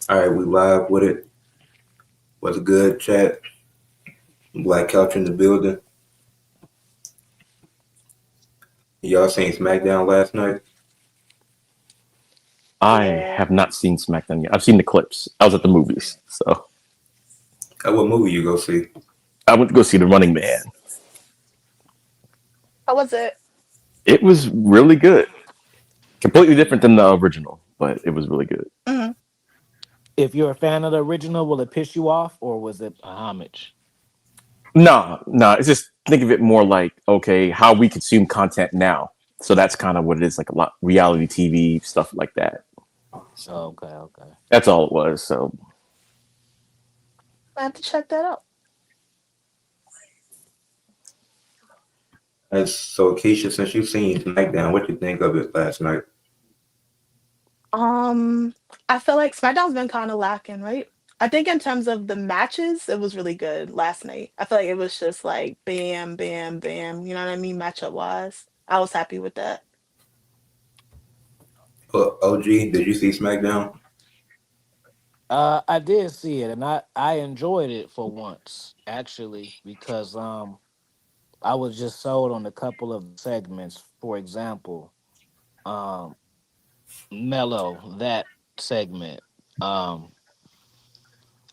All right, we live with it. What's good, chat? Black Couch in the building. Y'all seen SmackDown last night? I Yeah. have not seen SmackDown yet. I've seen the clips. I was at the movies, so What movie you go see? I went to go see The Running Man. How was it? It was really good. Completely different than the original, but it was really good. Mhm. If you're a fan of the original, will it piss you off or was it a homage? No, no, it's just think of it more like okay, how we consume content now. So that's kind of what it is, like a lot reality TV stuff like that. Oh, okay, okay. That's all it was. So I have to check that out. So Keisha, since you seen SmackDown, what you think of it last night? Um, I feel like SmackDown's been kind of lacking, right? I think in terms of the matches, it was really good last night. I feel like it was just like bam, bam, bam. You know what I mean? Matchup wise, I was happy with that. OG, did you see SmackDown? I did see it and I enjoyed it for once, actually, because I was just sold on a couple of segments. For example, um Mello, that segment. Um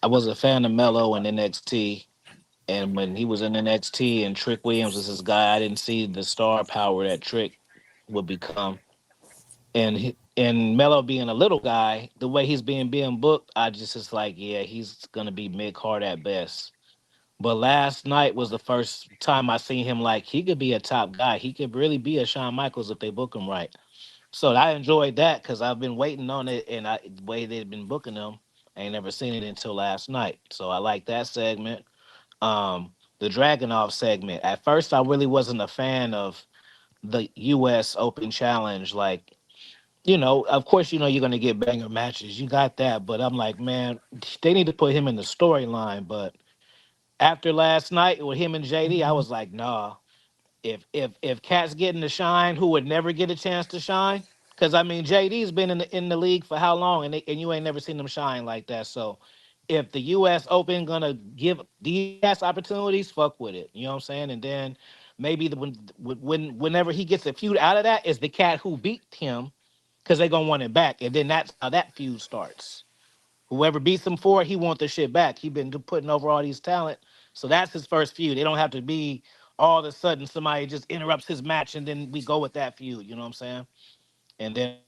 I was a fan of Mello in NXT, and when he was in NXT and Trick Williams was this guy, I didn't see the star power that Trick would become. And Mello being a little guy, the way he's being booked, I just is like, yeah, he's gonna be mid card at best. But last night was the first time I seen him like he could be a top guy. He could really be a Shawn Michaels if they book him right. So I enjoyed that because I've been waiting on it, and the way they've been booking him, I ain't never seen it until last night. So I like that segment. The Dragonov segment. At first, I really wasn't a fan of the U.S. Open Challenge. Like, of course, you're gonna get banger matches. You got that, but I'm like, man, they need to put him in the storyline. But after last night with him and JD, I was like, nah. If Cat's getting to shine, who would never get a chance to shine? Because I mean, JD's been in the league for how long, and you ain't never seen him shine like that. So, if the U.S. Open gonna give these cats opportunities, fuck with it. You know what I'm saying? And then maybe whenever he gets a feud out of that is the cat who beat him, because they gonna want it back, and then that's how that feud starts. Whoever beats him for it, he want the shit back. He been putting over all these talent, so that's his first feud. They don't have to be all of a sudden somebody just interrupts his match and then we go with that feud. You know what I'm saying? And then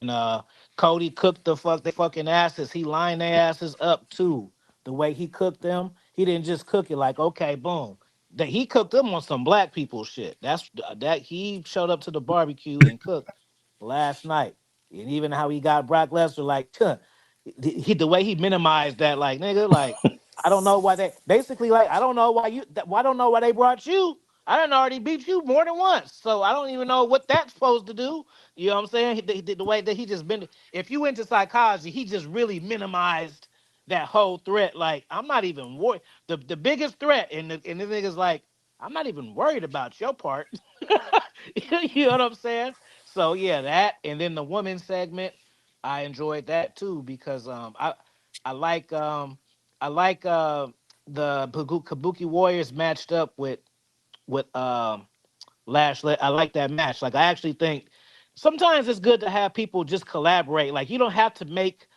Cody cooked they fucking asses. He lined their asses up too. The way he cooked them, he didn't just cook it like okay, boom. That he cooked them on some black people shit. That's that he showed up to the barbecue and cooked last night. And even how he got Brock Lesnar, like, the way he minimized that, like, nigga, like, I don't know why they basically like, I don't know why I don't know why they brought you. I done already beat you more than once, so I don't even know what that's supposed to do. You know what I'm saying? The way that he just been, if you into psychology, he just really minimized that whole threat. Like, I'm not even worried. The biggest threat, and the nigga's like, I'm not even worried about your part. You know what I'm saying? So yeah, that and then the woman segment, I enjoyed that too because I like I like the Kabuki Warriors matched up with Lashley. I like that match. Like I actually think sometimes it's good to have people just collaborate. Like you don't have to make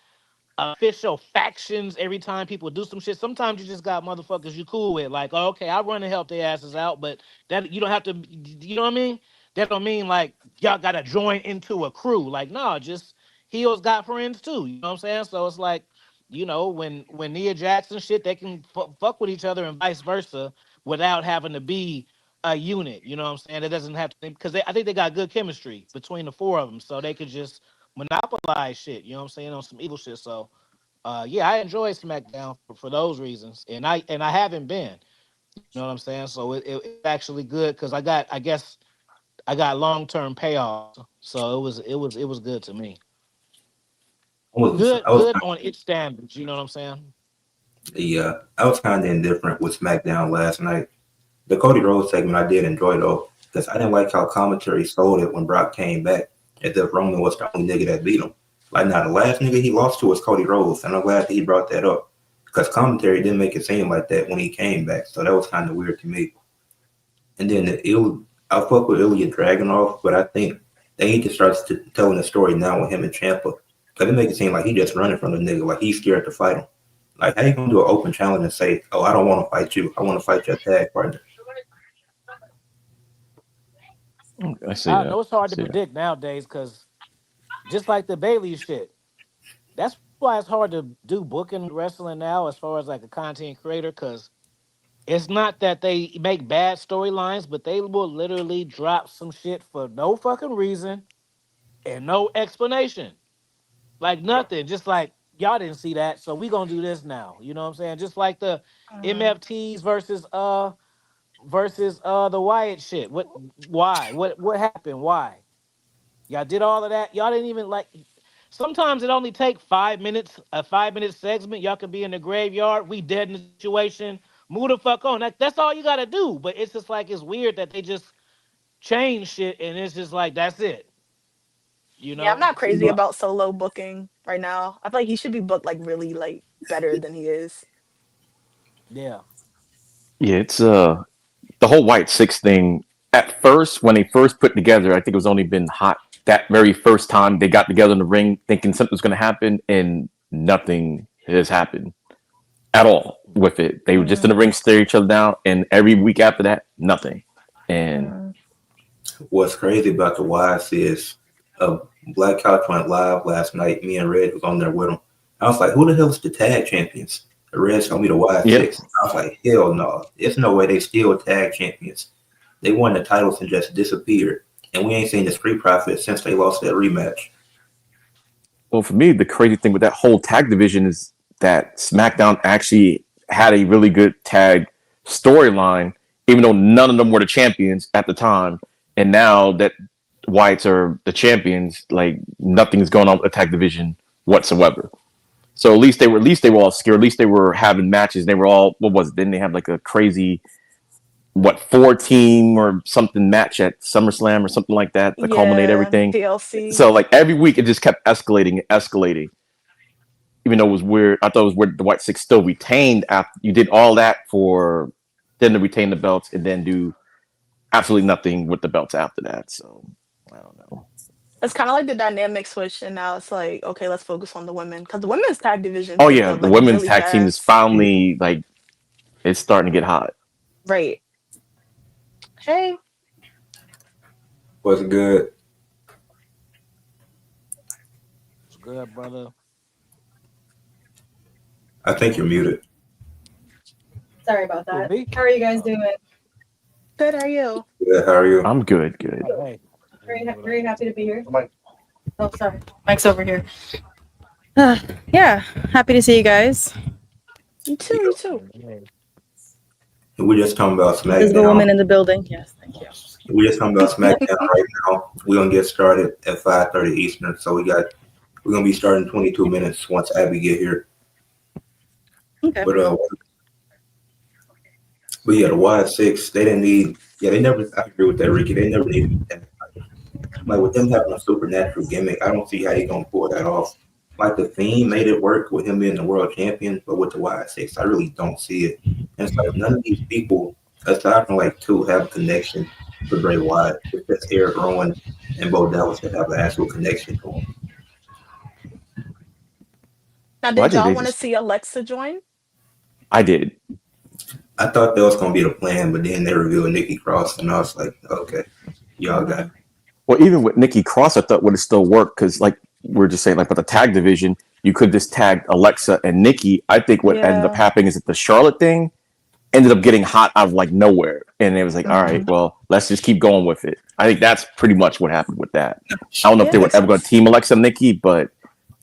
official factions every time people do some shit. Sometimes you just got motherfuckers you cool with. Like, oh, okay, I run and help their asses out, but that you don't have to. You know what I mean? That don't mean like y'all gotta join into a crew. Like, no, just heels got friends too. You know what I'm saying? So it's like, when Nia Jackson shit, they can fuck with each other and vice versa without having to be a unit. You know what I'm saying? It doesn't have to because I think they got good chemistry between the four of them, so they could just monopolize shit. You know what I'm saying on some evil shit. So yeah, I enjoy SmackDown for those reasons, and I haven't been. You know what I'm saying? So it's actually good because I guess I got long term payoff. So it was good to me. I Good was good on its standards. You know what I'm saying? yeah, I was kind of indifferent with SmackDown last night. The Cody Rhodes segment I did enjoy though, because I didn't like how commentary sold it when Brock came back, as if Roman was the only nigga that beat him. Like now, the last nigga he lost to was Cody Rhodes, and I'm glad that he brought that up because commentary didn't make it seem like that when he came back, so that was kind of weird to me. And then I fuck with Ilya Dragunov, but I think they need to start telling the story now with him and Ciampa because it make it seem like he just running from the nigga, like he's scared to fight him. Like how you gonna do an open challenge and say, "Oh, I don't want to fight you. I want to fight your tag partner." I see I that. know it's hard to See that. predict nowadays because just like the Bailey shit, that's why it's hard to do booking wrestling now as far as like a content creator because it's not that they make bad storylines, but they will literally drop some shit for no fucking reason and no explanation. Like nothing. Just like y'all didn't see that, so we gonna do this now. You know what I'm saying? Just like the MFTs versus the Wyatt shit. Why? What happened? Why? Y'all did all of that. Y'all didn't even like sometimes it only take 5 minutes, a 5 minute segment. Y'all could be in the graveyard. We dead in the situation. Move the fuck on. That's all you gotta do. But it's just like it's weird that they just change shit and it's just like that's it. You Yeah, I'm know? not crazy about Solo booking right now. I feel like he should be booked like really like better than he is. Yeah. Yeah, it's the whole White Six thing. At first, when they first put together, I think it was only been hot that very first time they got together in the ring, thinking something was going to happen, and nothing has happened at all with it. They were just in the ring, stare each other down, and every week after that, nothing. And What's crazy about the Wise is Black Couch went live last night. Me and Red was on there with him. I was like, who the hell is the tag champions? The Red showed me the Wise Yep. Six. I was like, hell no. There's no way they still tag champions. They won the titles and just disappeared. And we ain't seen the Street Profits since they lost that rematch. well, for me, the crazy thing with that whole tag division is that SmackDown actually had a really good tag storyline, even though none of them were the champions at the time. And now that Whites are the champions, like nothing's going on with the tag division whatsoever. So at least they were all scared. At least they were having matches. They were all, what was it? Didn't they have like a crazy 4-team or something match at SummerSlam or something like that to culminate everything? DLC. So like every week it just kept escalating and escalating. Even though it was weird, I thought it was weird the White Six still retained after you did all that for then to retain the belts and then do absolutely nothing with the belts after that. So I don't know. It's kind of like the dynamic switch, and now it's like, okay, let's focus on the women because the women's tag division. Oh picked yeah, up, the like, women's really tag team is fast. finally like it's starting to get hot. Right. Hey, What's good? It's good, brother. I think you're muted. Sorry about Who, that. me? How are you guys doing? good. Are you? Yeah, how are you? I'm good. Oh, hey. Very happy to be here. Oh, sorry. Mike's over here. Yeah, happy to see you guys. You too. You too. Hey. We're just talking about Invisible SmackDown. woman in the building. Yes, thank you. We're just talking about SmackDown right now. We're gonna get started at 5:30 Eastern. So we're gonna be starting 22 minutes once Abby get here. Okay. But yeah, the Wise Six, they didn't need. Yeah, they never. I agree with that, Ricky. They never needed that. Like with them having a supernatural gimmick, I don't see how you're gonna pull that off. Like the Fiend made it work with him being the world champion, but with the Wise Six, I really don't see it. And it's like none of these people, aside from like two, have a connection to Bray Wyatt. It's just Eric Rowan and Bo Dallas that have an actual connection to him. Now, Why did did y'all they want to just- see Alexa join? I did. I thought that was gonna be the plan, but then they revealed Nikki Cross, and I was like, okay, y'all got it. Well, even with Nikki Cross, I thought would have still worked because, like we're just saying, like with the tag division, you could just tag Alexa and Nikki. I think what ended up Yeah. happening is that the Charlotte thing ended up getting hot out of like nowhere, and it was like, all right, well, let's just keep going with it. I think that's pretty much what happened with that. I don't know if they Yeah, were ever going to team Alexa and Nikki, but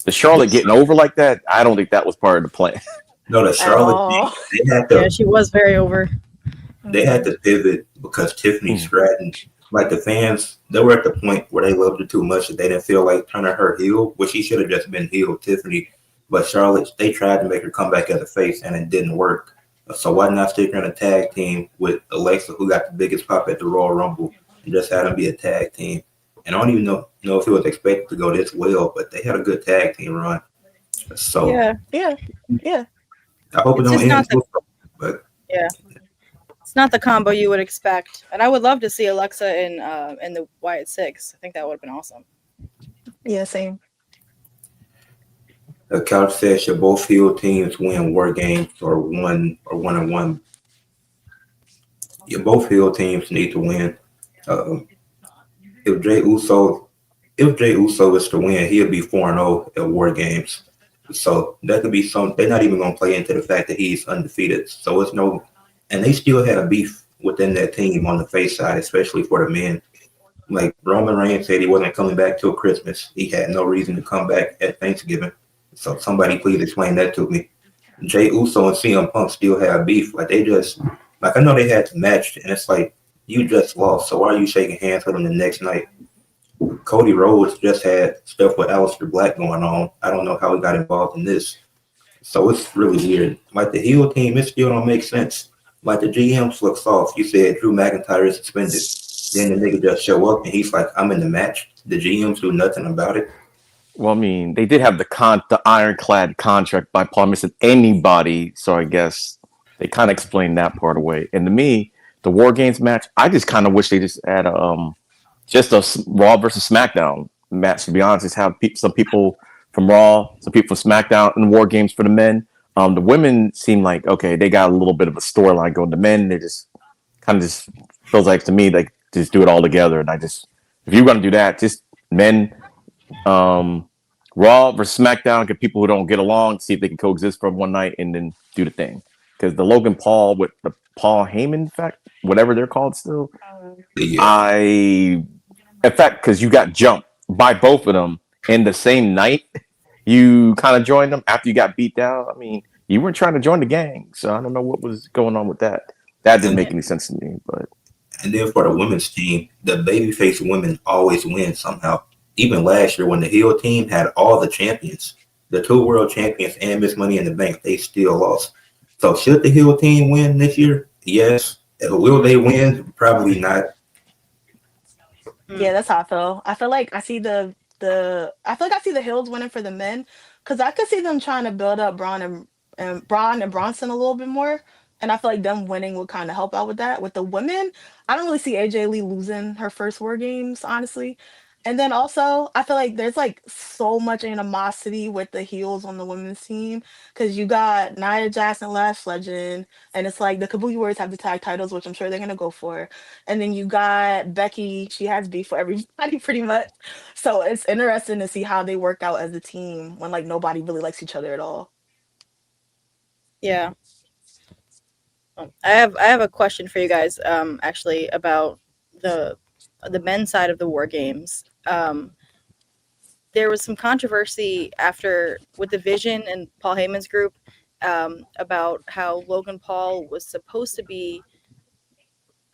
the Charlotte getting over like that, I don't think that was part of the plan. No, the At Charlotte all. thing, they had Yeah, to she was very over. pivot because Tiffany Stratton, like the fans, they were at the point where they loved her too much that they didn't feel like turning her heel, which she should have just been heel, Tiffany. But Charlotte, they tried to make her come back as a face, and it didn't work. So why not stick her in a tag team with Alexa, who got the biggest pop at the Royal Rumble, and just have them be a tag team? and I don't even know if it was expected to go this well, but they had a good tag team run. So Yeah, Yeah. I hope it It's don't just not end. the- But yeah. It's not the combo you would expect, and I would love to see Alexa in the Wyatt Six. I think that would have been awesome. Yeah, same. the couch says should both heel teams win war games or one on one. Yeah, both heel teams need to win. Um, if Jay Uso is to win, he'll be 4-0 at war games. So that could be some. They're not even gonna play into the fact that he's undefeated. So it's no, and they still had a beef within that team on the face side, especially for the men. Like Roman Reigns said, he wasn't coming back till Christmas. He had no reason to come back at Thanksgiving. So somebody please explain that to me. Jay Uso and CM Punk still have beef. Like they just, like I know they had to match, and it's like you just lost. So why are you shaking hands with them the next night? Cody Rhodes just had stuff with Aleister Black going on. I don't know how he got involved in this. So it's really weird. Like the heel team, it still don't make sense. Like the GMs look soft. You said Drew McIntyre is suspended. Then the nigga just show up and he's like, I'm in the match. The GMs do nothing about it. Well, I mean, they did have the ironclad contract by Paul missing anybody, so I guess they kind of explained that part away. And to me, the War Games match, I just kind of wish they just had a Raw versus SmackDown match. To be honest, just have some people from Raw, some people from SmackDown, and War Games for the men. The women seem like okay, they got a little bit of a storyline going. The men, they just kind of just feels like to me like just do it all together. And I just if you're gonna do that, just men. Raw versus SmackDown, get people who don't get along, see if they can coexist for one night, and then do the thing. Because the Logan Paul with the Paul Heyman fact, whatever they're called still, Yeah. in fact, because you got jumped by both of them in the same night, you kind of joined them after you got beat down. I mean, you weren't trying to join the gang, so I don't know what was going on with that. That didn't make any sense to me, but And then for the women's team, the babyface women always win somehow. Even last year when the heel team had all the champions, the 2 world champions and Miss Money in the Bank, they still lost. So should the heel team win this year? Yes. Will they win? Probably not. Yeah, that's how I feel. I feel like I see I feel like I see the Hills winning for the men because I could see them trying to build up Braun and Bronson a little bit more. And I feel like them winning would kind of help out with that. With the women, I don't really see AJ Lee losing her first War Games, honestly. And then also, I feel like there's like so much animosity with the heels on the women's team because you got Nia Jackson, Lash Legend, and it's like the Kabuki Warriors have the tag titles, which I'm sure they're gonna go for. And then you got Becky, she has beef for everybody pretty much. So it's interesting to see how they work out as a team when like nobody really likes each other at all. Yeah. I have a question for you guys. Actually, about the men's side of the War Games. There was some controversy after with the Vision and Paul Heyman's group about how Logan Paul was supposed to be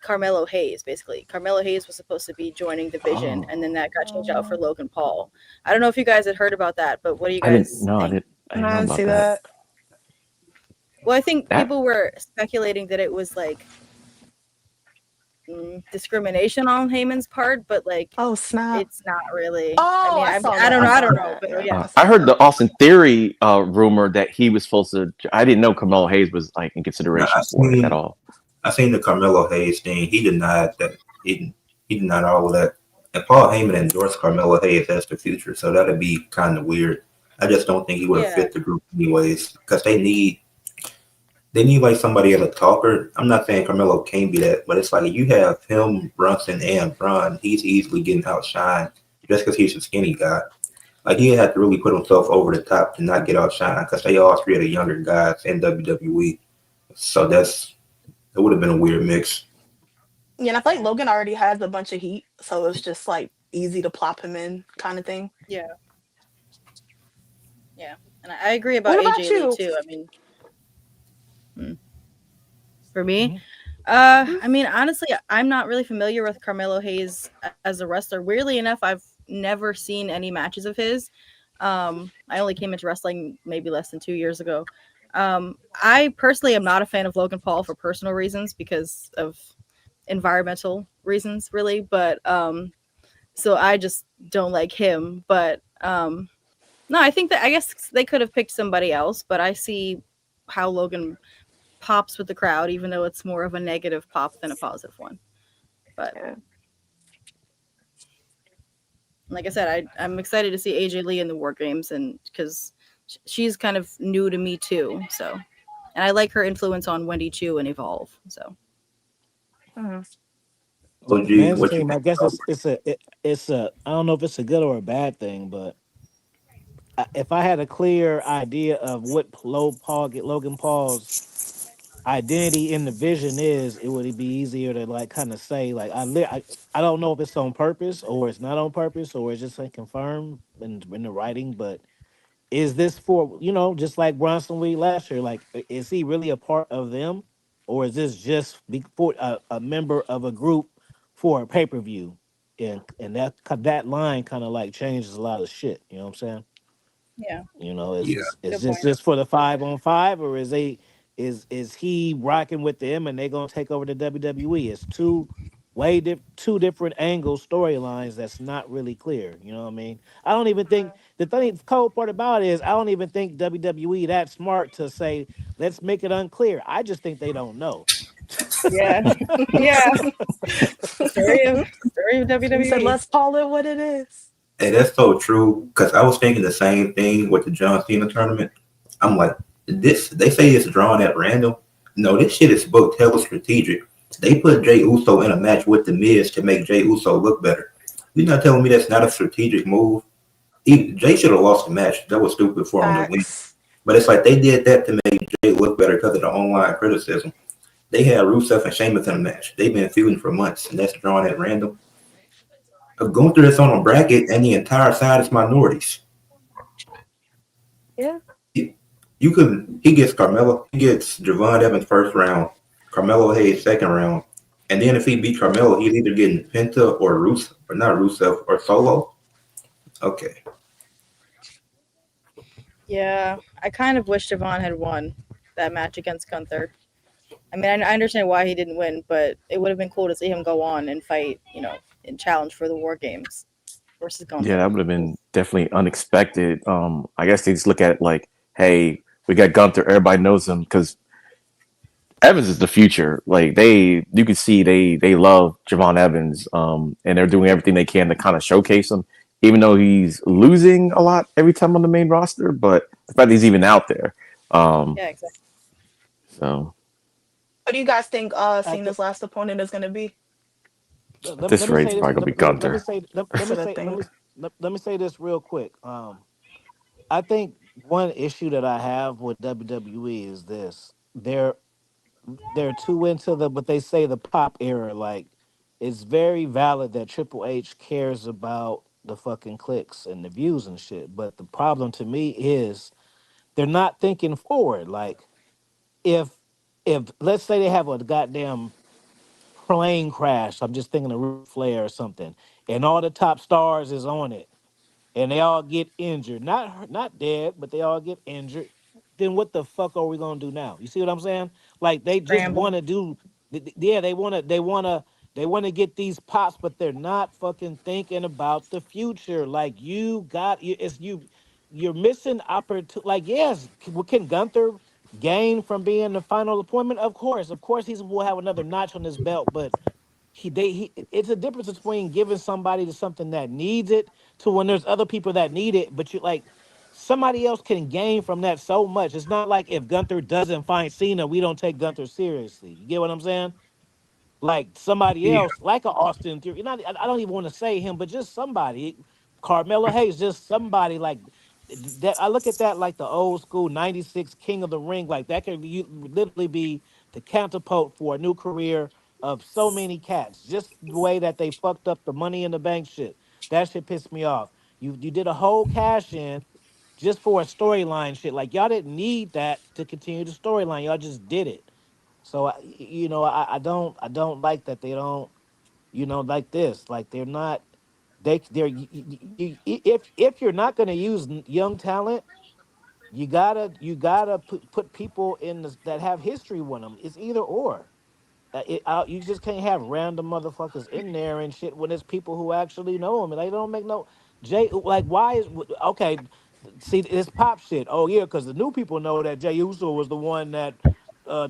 Carmelo Hayes. Basically, Carmelo Hayes was supposed to be joining the Vision, and then that got changed out for Logan Paul. I don't know if you guys had heard about that, but what do you I guys didn't know. I think? didn't know I didn't about see that. that. Well, I think That- people were speculating that it was like discrimination on Heyman's part, but like Oh snap! it's not really. Oh, I mean, saw I that. don't know. I I don't saw know, that. but Yeah. yeah. I heard the Austin Theory rumor that he was supposed to. I didn't know Carmelo Hayes was like in consideration for it at all. I seen the Carmelo Hayes thing. He denied that. He denied all of that. And Paul Heyman endorsed Carmelo Hayes as the future, so that'd be kind of weird. I just don't think he would have Yeah. fit the group anyways, because they need like somebody as a talker. I'm not saying Carmelo can't be that, but it's like you have him, Brunson, and Braun. He's easily getting outshined just because he's a skinny guy. Like he had to really put himself over the top to not get outshined because they all three are the younger guys in WWE. So it would have been a weird mix. Yeah, and I feel like Logan already has a bunch of heat, so it's just like easy to plop him in kind of thing. Yeah. And I agree about What about AJ you? Lee too. I mean, for me, Mm-hmm. I mean, honestly, I'm not really familiar with Carmelo Hayes as a wrestler. Weirdly enough, I've never seen any matches of his. I only came into wrestling maybe less than 2 years ago. I personally am not a fan of Logan Paul for personal reasons because of environmental reasons, really. But So I just don't like him. But no, I think that I guess they could have picked somebody else, but I see how Logan pops with the crowd, even though it's more of a negative pop than a positive one. But Yeah. like I said, I'm excited to see AJ Lee in the War Games, and because she's kind of new to me too. So, and I like her influence on Wendy Chu and Evolve. So, Mhm. So the OG, men's what you team, think I guess about? it's a I don't know if it's a good or a bad thing, but if I had a clear idea of what Logan Paul's identity in the vision is, it would be easier to like kind of say like I don't know if it's on purpose or it's not on purpose or it's just like confirmed in the writing, but is this for just like Bronson Reed last year? Like, is he really a part of them, or is this just for a member of a group for a pay per view? And that line kind of like changes a lot of shit. You know what I'm saying? yeah, Yeah, Is good this point. just for the 5-on-5, or is he rocking with them and they gonna take over the WWE? It's two different angle storylines that's not really clear. You know what I mean? I don't even think the cold part about it is I don't even think WWE that smart to say let's make it unclear. I just think they don't know. Yeah, yeah. Story of You said WWE. let's call it what it is. hey, that's so true. Because I was thinking the same thing with the John Cena tournament. I'm like, this. They say it's drawn at random. No, this shit is booked hella strategic. They put Jay Uso in a match with the Miz to make Jay Uso look better. You're not telling me that's not a strategic move? Jay should have lost the match. That was stupid for him to win. Facts. But it's like they did that to make Jay look better because of the online criticism. They had Rusev and Sheamus in a match. They've been feuding for months, and that's drawn at random. Gunther is on a bracket, and the entire side is minorities. Yeah. You could. He gets Carmelo. He gets Javon Evans first round, Carmelo Hayes second round, and then if he beat Carmelo, he's either getting Penta or Rusev, or not Rusev, or Solo. Okay. Yeah, I kind of wish Javon had won that match against Gunther. I mean, I understand why he didn't win, but it would have been cool to see him go on and fight, and challenge for the War Games versus Yeah, Gunther. that would have been definitely unexpected. I guess they just look at it like, hey, we got Gunther, everybody knows him because Evans is the future. Like you can see they love Javon Evans, and they're doing everything they can to kind of showcase him, even though he's losing a lot every time on the main roster. But the fact that he's even out there, um, Yeah, exactly. so What do you guys think I think Cena's last opponent is gonna be? at this let me rate, it's say this. probably gonna be Let me Gunther. say That's what I think. let me say this real quick. I think one issue that I have with WWE is this: they're too into the what they say the pop era. Like, it's very valid that Triple H cares about the fucking clicks and the views and shit. But the problem to me is they're not thinking forward. Like, if let's say they have a goddamn plane crash, I'm just thinking of Ric Flair or something, and all the top stars is on it and they all get injured, not dead, but they all get injured, then what the fuck are we gonna do now? You see what I'm saying? Like, they just Scramble. want to do, yeah, they want to get these pops, but they're not fucking thinking about the future. Like, you're missing opportunity. Like, yes, can Gunther gain from being the final appointment? Of course, he will have another notch on his belt, but it's a difference between giving somebody to something that needs it to when there's other people that need it, but you like somebody else can gain from that so much. It's not like if Gunther doesn't find Cena, we don't take Gunther seriously. You get what I'm saying? Like somebody Yeah. else, like a Austin Theory. Not, I don't even want to say him, but just somebody. Carmelo Hayes, just somebody like that. I look at that like the old school '96 King of the Ring. Like that could literally be the catapult for a new career of so many cats. Just the way that they fucked up the Money in the Bank shit. That shit pissed me off. You did a whole cash in just for a storyline shit. Like y'all didn't need that to continue the storyline. Y'all just did it. So I don't like that they don't like this, like they're not they're if you're not going to use young talent, you gotta put people in that have history with them. It's either or. You just can't have random motherfuckers in there and shit when it's people who actually know him and they don't make no Jay. Like, why is okay? See, it's pop shit. Oh yeah, because the new people know that Jay Uso was the one that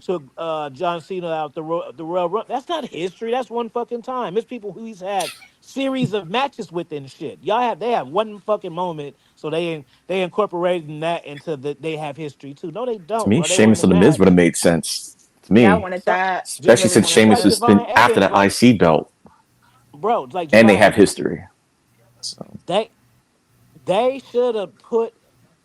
took John Cena out the Royal Rumble. That's not history. That's one fucking time. It's people who he's had series of matches with and shit. They have one fucking moment, so they incorporated that into they have history too. No, they To don't, me, bro. They were in Sheamus the and the Miz would have match. made sense. To Yeah, I me, wanted So that. I especially really since wanted just Sheamus like that. has been Javon after Evans, that like IC belt, bro, like and they Javon have Evans. history. So They should have put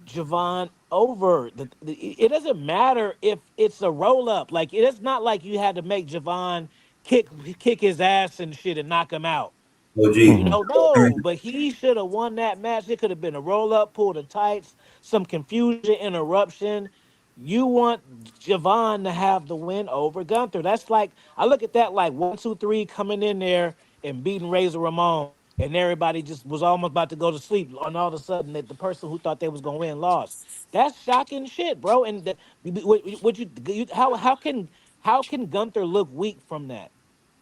Javon over. It doesn't matter if it's a roll up. Like it's not like you had to make Javon kick his ass and shit and knock him out. OG. You know, no, but he should have won that match. It could have been a roll up, pull the tights, some confusion, interruption. You want Javon to have the win over Gunther. That's like I look at that like 1, 2, 3 coming in there and beating Razor Ramon, and everybody just was almost about to go to sleep. And all of a sudden, that the person who thought they was gonna win lost. That's shocking shit, bro. And how can Gunther look weak from that?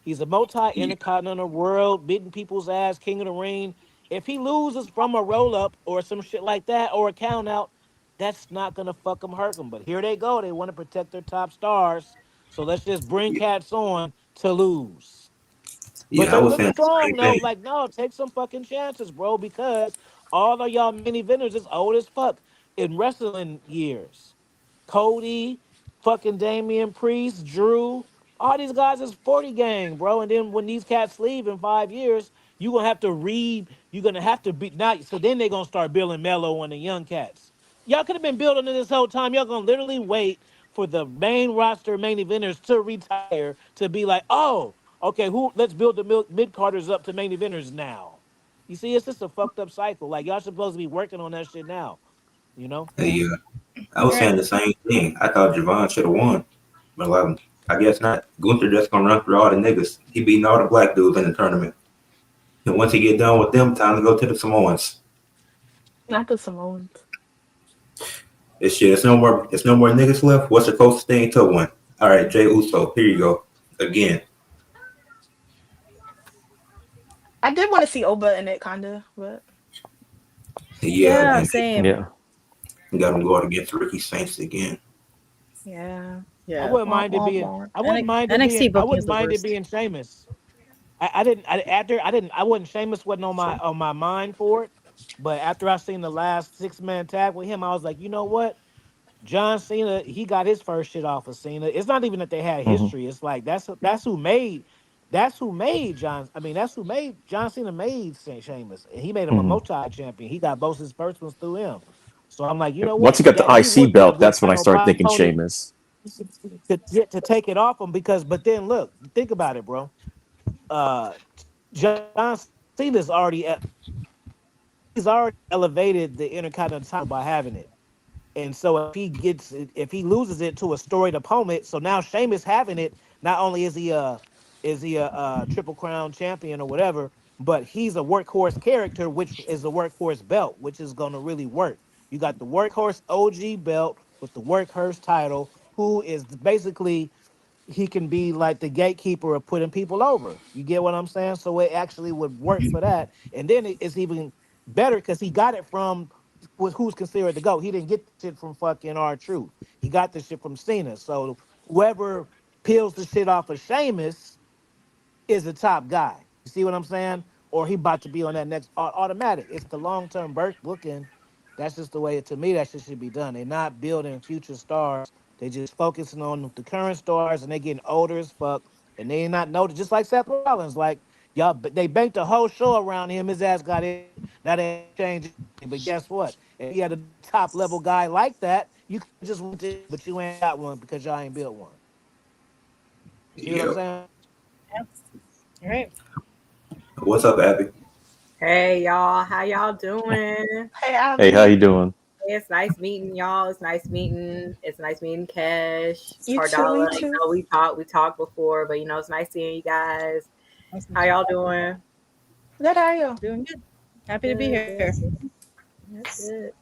He's a Yeah, multi-intercontinental world, beating people's ass, king of the ring. If he loses from a roll-up or some shit like that or a count out, that's not gonna fuck him, hurt him. But here they go. They want to protect their top stars. So let's just bring yeah, cats on to lose. But yeah. I they was look saying the strong same though. thing. Like, no, take some fucking chances, bro, because all of y'all mini vendors is old as fuck in wrestling years. Cody, fucking Damian Priest, Drew, all these guys is 40 gang, bro. And then when these cats leave in 5 years, you're gonna have to be now. So then they're gonna start building Mello on the young cats. Y'all could have been building it this whole time. Y'all gonna literally wait for the main roster main eventers to retire to be like, oh, okay, who? Let's build the mid carders up to main eventers now. You see, it's just a fucked up cycle. Like y'all supposed to be working on that shit now. You know? Yeah, I was You're saying right. the same thing. I thought Javon should have won, but I guess not. Gunther just gonna run through all the niggas. He beating all the black dudes in the tournament. And once he get done with them, time to go to the Samoans. Not the Samoans. It's shit. It's no more. It's no more niggas left. What's the closest thing to one? All right, Jay Uso. Here you go. Again. I did want to see Oba in it, kinda, but Yeah, Yeah, and same. yeah, they got him going against Ricky Saints again. yeah. I Yeah. wouldn't Womp, mind it womp, being. womp. I wouldn't mind it being. NXT I booking is wouldn't the mind it worst. being Sheamus. I didn't. After I didn't. I wasn't Sheamus wasn't on my mind for it. But after I seen the last 6-man tag with him, I was like, you know what? John Cena, he got his first shit off of Cena. It's not even that they had hmm history. It's like that's who made John. I mean, that's who made John Cena made Sheamus. And he made him a hmm multi champion. He got both his first ones through him. So I'm like, you know once what? he got the He IC would be a belt, good that's when I final started thinking opponent Sheamus. to take it off him because. But then look, think about it, bro. Uh, John Cena's he's already elevated the Intercontinental title by having it. And so if he loses it to a storied opponent, so now Sheamus having it, not only is he a Triple Crown champion or whatever, but he's a workhorse character, which is a workhorse belt, which is gonna really work. You got the workhorse OG belt with the workhorse title, who is basically he can be like the gatekeeper of putting people over. You get what I'm saying? So it actually would work for that. And then it's even better because he got it from who's considered the GOAT. He didn't get the shit from fucking R-Truth. He got the shit from Cena. So whoever peels the shit off of Sheamus is the top guy. You see what I'm saying? Or he about to be on that next automatic. It's the long-term booking. That's just the way to me that shit should be done. They're not building future stars. They just focusing on the current stars and they getting older as fuck. And they not noticed, just like Seth Rollins. Like y'all, but they banked the whole show around him. His ass got it. Now they changed it. But guess what? If you had a top level guy like that, you could just went to, but you ain't got one because y'all ain't built one. You see what I'm Yep. saying? All right. What's up, Abby? Hey y'all, how y'all doing? Hey, Hey, how you Abby. doing? It's nice meeting y'all. It's nice meeting. It's nice meeting Cash, You too, Cardala. you too. We talked before, but it's nice seeing you guys. How y'all doing? Good, how are you? Doing good. Happy to be Good. here. That's good.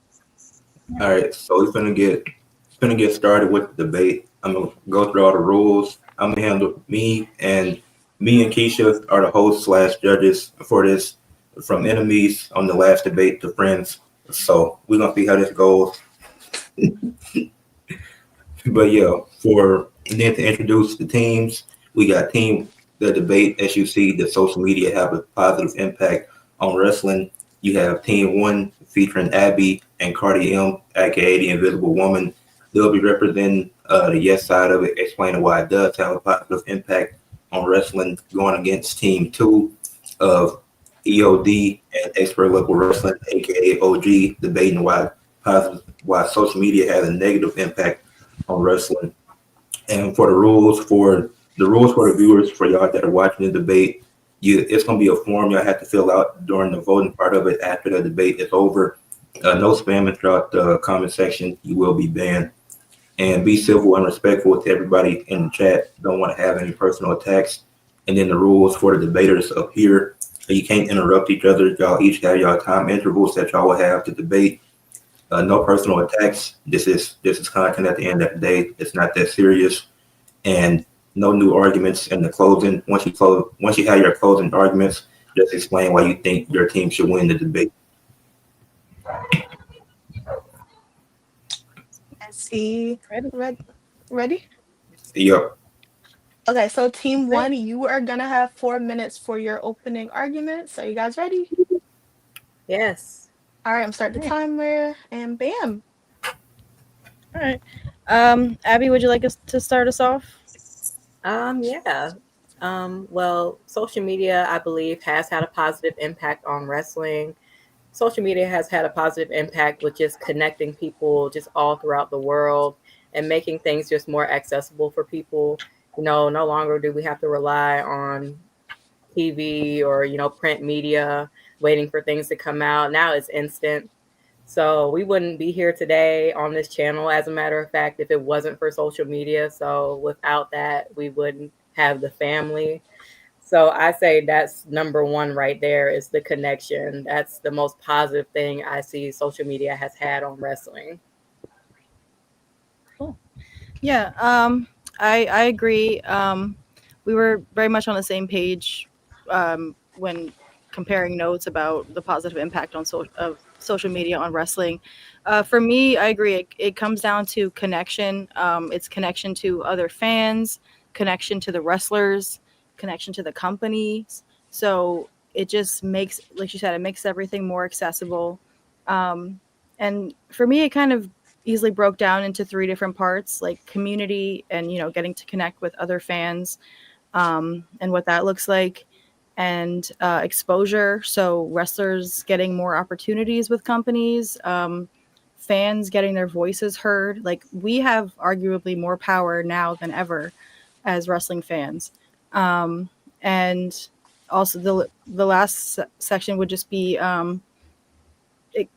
All right, so we're gonna get started with the debate. I'm gonna go through all the rules. I'm gonna handle me and Keisha are the hosts slash judges for this, from enemies on the last debate to friends. So we're gonna see how this goes. But yeah, and then to introduce the teams, we got the debate. As you see, the social media have a positive impact on wrestling. You have Team 1 featuring Abby and Cardi M, aka the Invisible Woman. They'll be representing the yes side of it, explaining why it does have a positive impact on wrestling, going against Team 2 of EOD and Expert Local Wrestling, aka OG, debating why social media has a negative impact on wrestling. And for the rules for the viewers, for y'all that are watching the debate, it's gonna be a form y'all have to fill out during the voting part of it after the debate is over. No spamming throughout the comment section. You will be banned. And be civil and respectful to everybody in the chat. Don't want to have any personal attacks. And then the rules for the debaters up here. You can't interrupt each other. Y'all each have y'all time intervals that y'all will have to debate. No personal attacks. This is content at the end of the day. It's not that serious. And no new arguments in the closing. Once you have your closing arguments, just explain why you think your team should win the debate. Is he ready? Yep. Okay, so team 1, you are gonna have 4 minutes for your opening arguments. Are you guys ready? Yes. All right, I'm starting the timer, and bam. All right. Abby, would you like us to start us off? Yeah. Well, social media, I believe, has had a positive impact on wrestling. Social media has had a positive impact with just connecting people just all throughout the world and making things just more accessible for people. No longer do we have to rely on TV or, print media, waiting for things to come out. Now it's instant. So we wouldn't be here today on this channel, as a matter of fact, if it wasn't for social media. So without that, we wouldn't have the family. So I say that's number one right there, is the connection. That's the most positive thing I see social media has had on wrestling. Cool. Yeah, I agree. We were very much on the same page when comparing notes about the positive impact of social media on wrestling. For me, I agree. It comes down to connection. It's connection to other fans, connection to the wrestlers, connection to the companies. So it just makes, like you said, it makes everything more accessible. And for me, it kind of easily broke down into 3 different parts, like community and, getting to connect with other fans and what that looks like, and exposure. So wrestlers getting more opportunities with companies, fans getting their voices heard. Like, we have arguably more power now than ever as wrestling fans. And also the last section would just be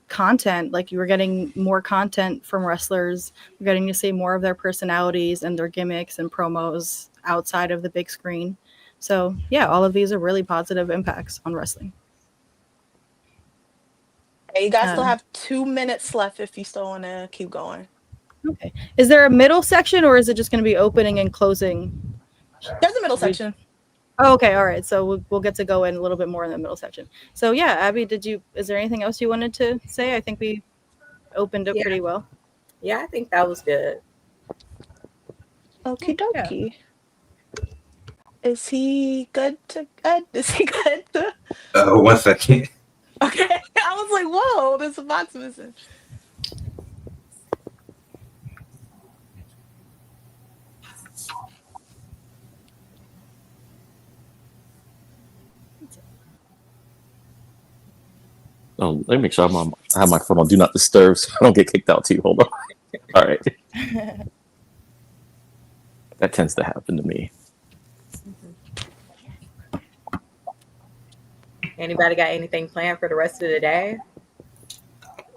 content. Like, you were getting more content from wrestlers. We're getting to see more of their personalities and their gimmicks and promos outside of the big screen. So yeah, all of these are really positive impacts on wrestling. Hey, you guys still have 2 minutes left if you still want to keep going. Okay. Is there a middle section, or is it just going to be opening and closing? There's a middle section. Oh, okay. All right. So we'll get to go in a little bit more in the middle section. So yeah, Abby, is there anything else you wanted to say? I think we opened up pretty well. Yeah, I think that was good. Okie dokie. Yeah. Is he good? Is he good? 1 second. Okay. I was like, whoa, there's a box missing. Oh, let me make sure I have my phone on Do Not Disturb so I don't get kicked out too. Hold on. All right. That tends to happen to me. Anybody got anything planned for the rest of the day?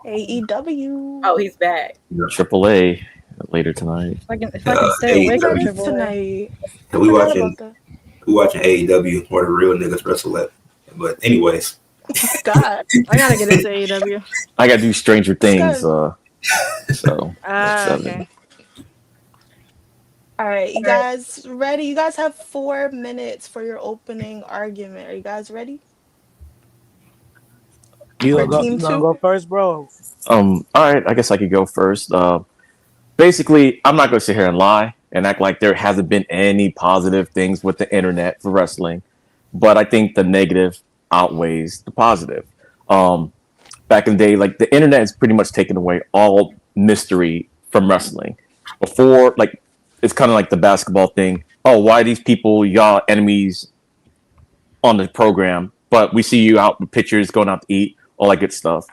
AEW. Oh, he's back. AAA later tonight. If I can stay awake tonight. We watching AEW, where the real niggas wrestle at. But anyways. God, I gotta get into AEW. I gotta do Stranger Things. So okay. All right, you All right. guys ready? You guys have 4 minutes for your opening argument. Are you guys ready? You For gonna go? team You gonna two? go first, bro? All right, I guess I could go first. Basically, I'm not going to sit here and lie and act like there hasn't been any positive things with the internet for wrestling, but I think the negative outweighs the positive. Um, Back in the day, like the internet has pretty much taken away all mystery from wrestling. Before, like it's kind of like the basketball thing. Oh, why are these people y'all enemies on the program? But we see you out with pictures, going out to eat, all that good stuff,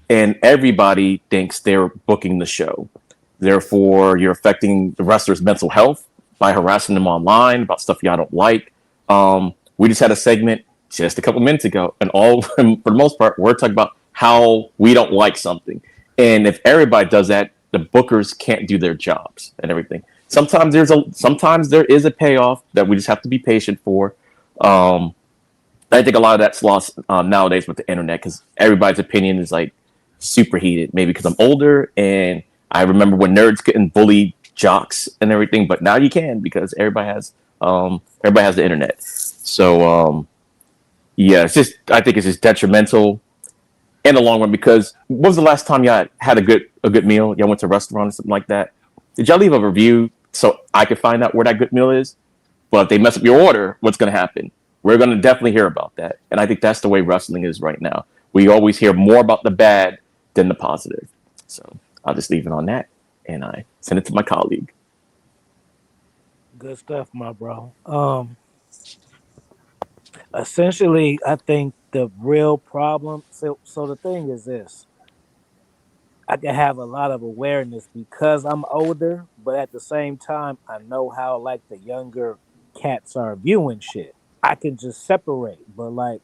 and everybody thinks they're booking the show. Therefore, you're affecting the wrestler's mental health by harassing them online about stuff y'all don't like. We just had a segment just a couple minutes ago, and all for the most part, we're talking about how we don't like something. And if everybody does that, the bookers can't do their jobs and everything. Sometimes there is a payoff that we just have to be patient for. Um, I think a lot of that's lost nowadays with the internet because everybody's opinion is like super heated. Maybe because I'm older and I remember when nerds couldn't bully jocks and everything, but now you can because everybody has the internet. So yeah, it's just I think it's just detrimental in the long run because when was the last time y'all had a good meal? Y'all went to a restaurant or something like that? Did y'all leave a review so I could find out where that good meal is? But if they mess up your order, what's going to happen? We're going to definitely hear about that. And I think that's the way wrestling is right now. We always hear more about the bad than the positive. So I'll just leave it on that. And I send it to my colleague. Good stuff, my bro. Essentially, I think the real problem. So the thing is this: I can have a lot of awareness because I'm older, but at the same time, I know how like the younger cats are viewing shit. I can just separate, but like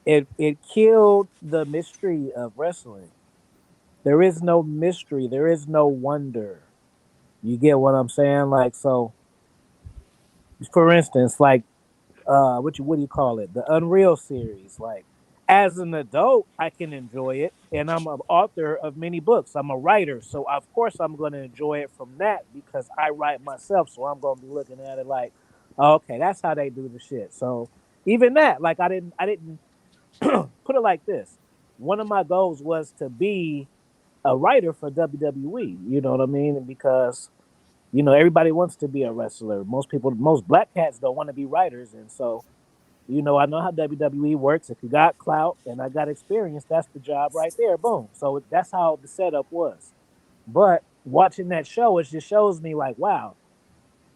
it killed the mystery of wrestling. There is no mystery. There is no wonder. You get what I'm saying? Like so, for instance, like what do you call it? The Unreal series. Like as an adult, I can enjoy it, and I'm an author of many books. I'm a writer, so of course I'm going to enjoy it from that because I write myself. So I'm going to be looking at it like, oh, okay, that's how they do the shit. So even that, like I didn't put it like this. One of my goals was to be a writer for WWE. You know what I mean? Because everybody wants to be a wrestler. Most black cats don't want to be writers, and so I know how WWE works. If you got clout and I got experience, that's the job right there. Boom. So that's how the setup was. But watching that show, it just shows me like, wow,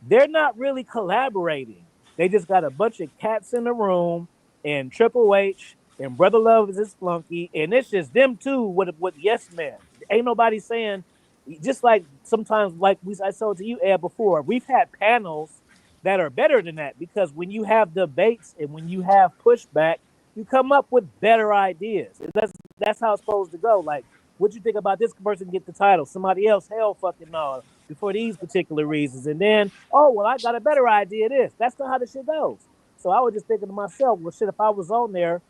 they're not really collaborating. They just got a bunch of cats in the room, and Triple H and Brother Love is his flunky, and it's just them two with Yes Man. Ain't nobody saying. Just like sometimes, like I told to you, Ed, before, we've had panels that are better than that because when you have debates and when you have pushback, you come up with better ideas. And that's how it's supposed to go. Like, what you think about this person get the title? Somebody else, hell fucking no, before these particular reasons. And then, oh, well, I got a better idea this. That's not how the shit goes. So I was just thinking to myself, well, shit, if I was on there,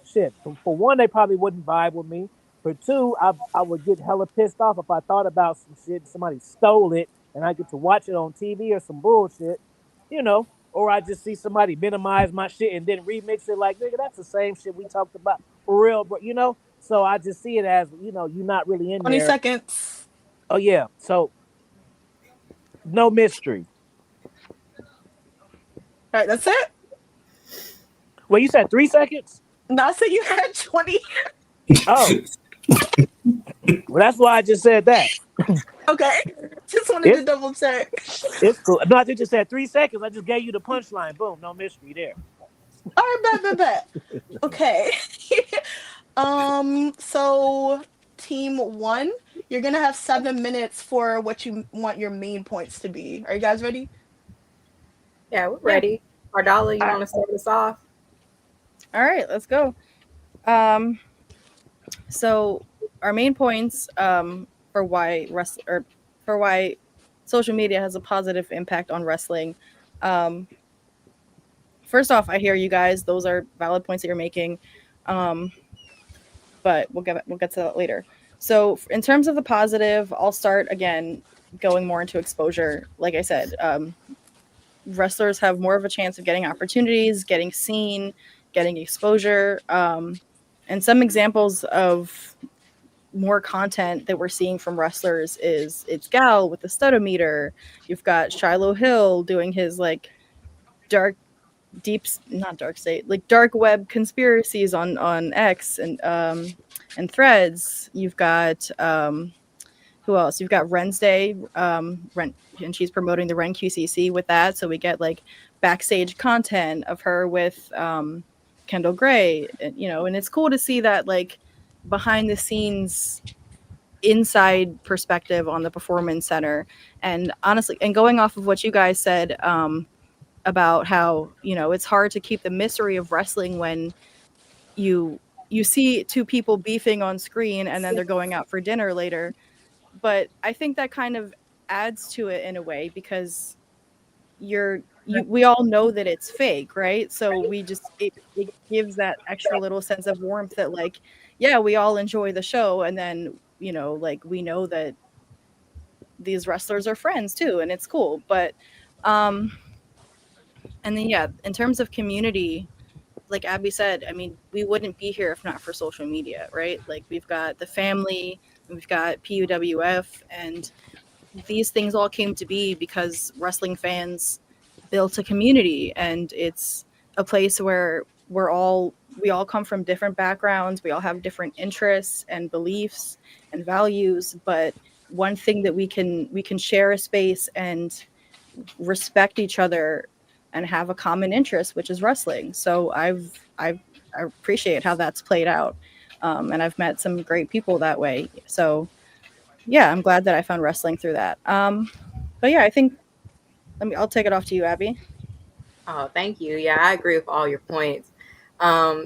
shit, for one, they probably wouldn't vibe with me. For two, I would get hella pissed off if I thought about some shit and somebody stole it and I get to watch it on TV or some bullshit, or I just see somebody minimize my shit and then remix it like, nigga, that's the same shit we talked about for real, bro. So I just see it as, you're not really in 20 there. seconds. Oh, yeah. So no mystery. All right, that's it. Well, you said 3 seconds? No, I said you had 20. Oh. Well, that's why I just said that. Okay. Just wanted to double check. It's cool. No, I just said 3 seconds. I just gave you the punchline. Boom, no mystery there. All right, bet. Okay. So team one, you're gonna have 7 minutes for what you want your main points to be. Are you guys ready? Yeah, we're ready. Ardala, you want to start us off? All right, let's go. So our main points for why social media has a positive impact on wrestling. First off, I hear you guys; those are valid points that you're making, but we'll get to that later. So in terms of the positive, I'll start again. going more into exposure, like I said, wrestlers have more of a chance of getting opportunities, getting seen, getting exposure. And some examples of more content that we're seeing from wrestlers is it's Gal with the Studometer. You've got Shiloh Hill doing his like dark not dark state, like dark web conspiracies on X and Threads. You've got who else? You've got Wednesday, Ren, and she's promoting the Ren QCC with that. So we get like backstage content of her with Kendall Gray, you know, and it's cool to see that like behind the scenes inside perspective on the Performance Center. And honestly, and going off of what you guys said about how, you know, it's hard to keep the mystery of wrestling when you see two people beefing on screen and then they're going out for dinner later. But I think that kind of adds to it in a way because we all know that it's fake, right? So we just it gives that extra little sense of warmth that like, yeah, we all enjoy the show, and then, you know, like we know that these wrestlers are friends too, and it's cool. But and then yeah, in terms of community, like Abby said, I mean, we wouldn't be here if not for social media, right? Like we've got the family, we've got PUWF, and these things all came to be because wrestling fans built a community, and it's a place where we all come from different backgrounds, we all have different interests and beliefs and values, but one thing that we can share a space and respect each other and have a common interest, which is wrestling. So I appreciate how that's played out, and I've met some great people that way. So yeah, I'm glad that I found wrestling through that. But yeah, I think I'll take it off to you, Abby. Oh, thank you. Yeah, I agree with all your points.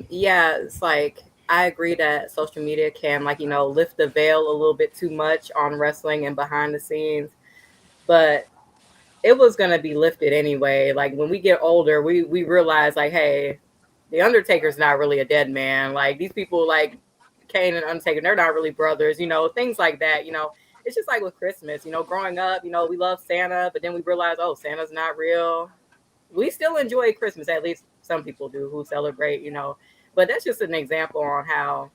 Yeah, it's like I agree that social media can, like, you know, lift the veil a little bit too much on wrestling and behind the scenes, but it was gonna be lifted anyway. Like when we get older, we realize like, hey, the Undertaker's not really a dead man. Like these people like Kane and Undertaker, they're not really brothers, you know, things like that, you know. It's just like with Christmas, you know, growing up, you know, we love Santa, but then we realize, oh, Santa's not real. We still enjoy Christmas, at least some people do who celebrate, you know. But that's just an example on how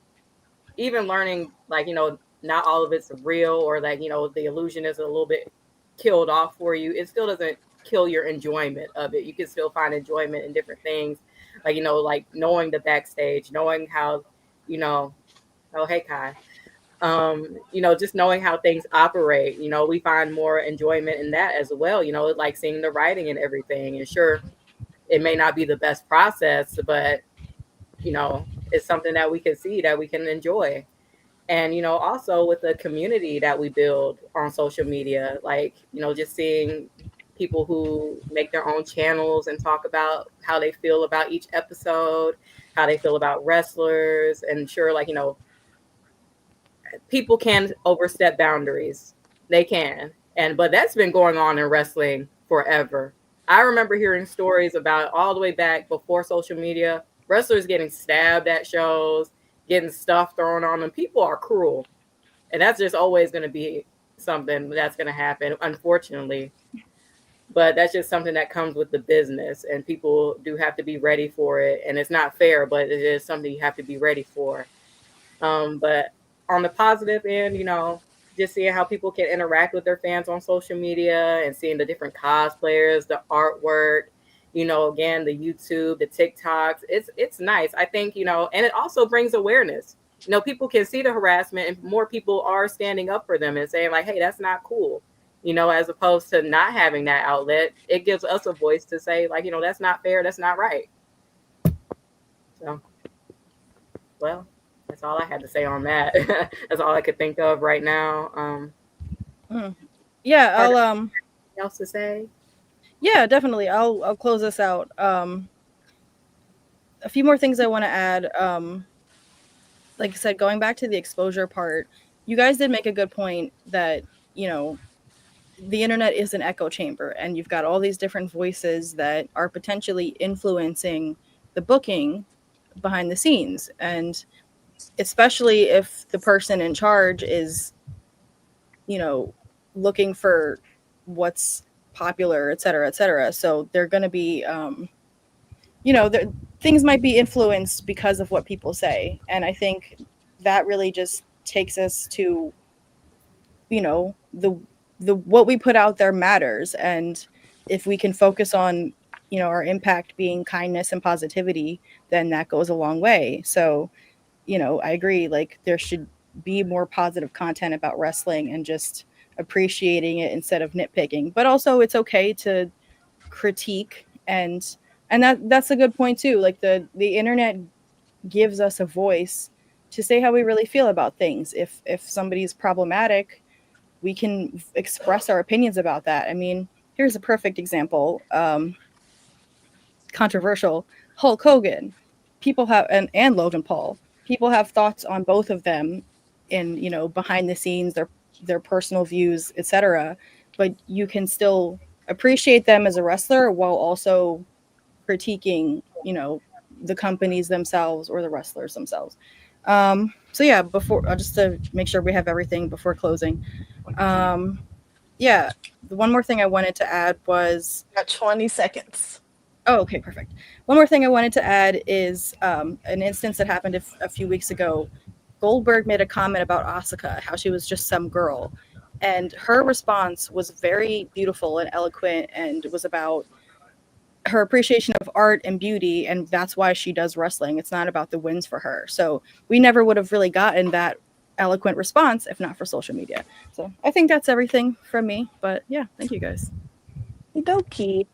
even learning, like, you know, not all of it's real, or like, you know, the illusion is a little bit killed off for you. It still doesn't kill your enjoyment of it. You can still find enjoyment in different things, like, you know, like knowing the backstage, knowing how, you know, oh, hey, Kai. You know, just knowing how things operate, you know, we find more enjoyment in that as well, you know, like seeing the writing and everything. And sure, it may not be the best process, but, you know, it's something that we can see, that we can enjoy. And, you know, also with the community that we build on social media, like, you know, just seeing people who make their own channels and talk about how they feel about each episode, how they feel about wrestlers. And sure, like, you know, people can overstep boundaries. They can. But that's been going on in wrestling forever. I remember hearing stories about all the way back before social media, wrestlers getting stabbed at shows, getting stuff thrown on them. People are cruel. And that's just always going to be something that's going to happen, unfortunately. But that's just something that comes with the business, and people do have to be ready for it. And it's not fair, but it is something you have to be ready for. But on the positive end, you know, just seeing how people can interact with their fans on social media and seeing the different cosplayers, the artwork, you know, again, the YouTube, the TikToks, it's nice. I think, you know, and it also brings awareness. You know, people can see the harassment, and more people are standing up for them and saying like, hey, that's not cool. You know, as opposed to not having that outlet, it gives us a voice to say like, you know, that's not fair. That's not right. So, well, that's all I had to say on that. That's all I could think of right now. Yeah, I'll anything else to say? Yeah, definitely. I'll close this out. A few more things I want to add. Like I said, going back to the exposure part, you guys did make a good point that, you know, the internet is an echo chamber, and you've got all these different voices that are potentially influencing the booking behind the scenes. And especially if the person in charge is, you know, looking for what's popular, et cetera, et cetera. So they're going to be, things might be influenced because of what people say. And I think that really just takes us to, the what we put out there matters. And if we can focus on, our impact being kindness and positivity, then that goes a long way. So, I agree. Like, there should be more positive content about wrestling and just appreciating it instead of nitpicking. But also, it's okay to critique, and that's a good point too. Like, the internet gives us a voice to say how we really feel about things. If somebody's problematic, we can express our opinions about that. I mean, here's a perfect example. Controversial: Hulk Hogan. People have and Logan Paul. People have thoughts on both of them, in behind the scenes, their personal views, etc. But you can still appreciate them as a wrestler while also critiquing, the companies themselves or the wrestlers themselves. So yeah, before just to make sure we have everything before closing. Yeah, the one more thing I wanted to add was Got 20 seconds. Oh, okay, perfect. One more thing I wanted to add is an instance that happened a few weeks ago. Goldberg made a comment about Asuka, how she was just some girl. And her response was very beautiful and eloquent, and it was about her appreciation of art and beauty, and that's why she does wrestling. It's not about the wins for her. So we never would have really gotten that eloquent response if not for social media. So I think that's everything from me. But yeah, thank you guys. Okie.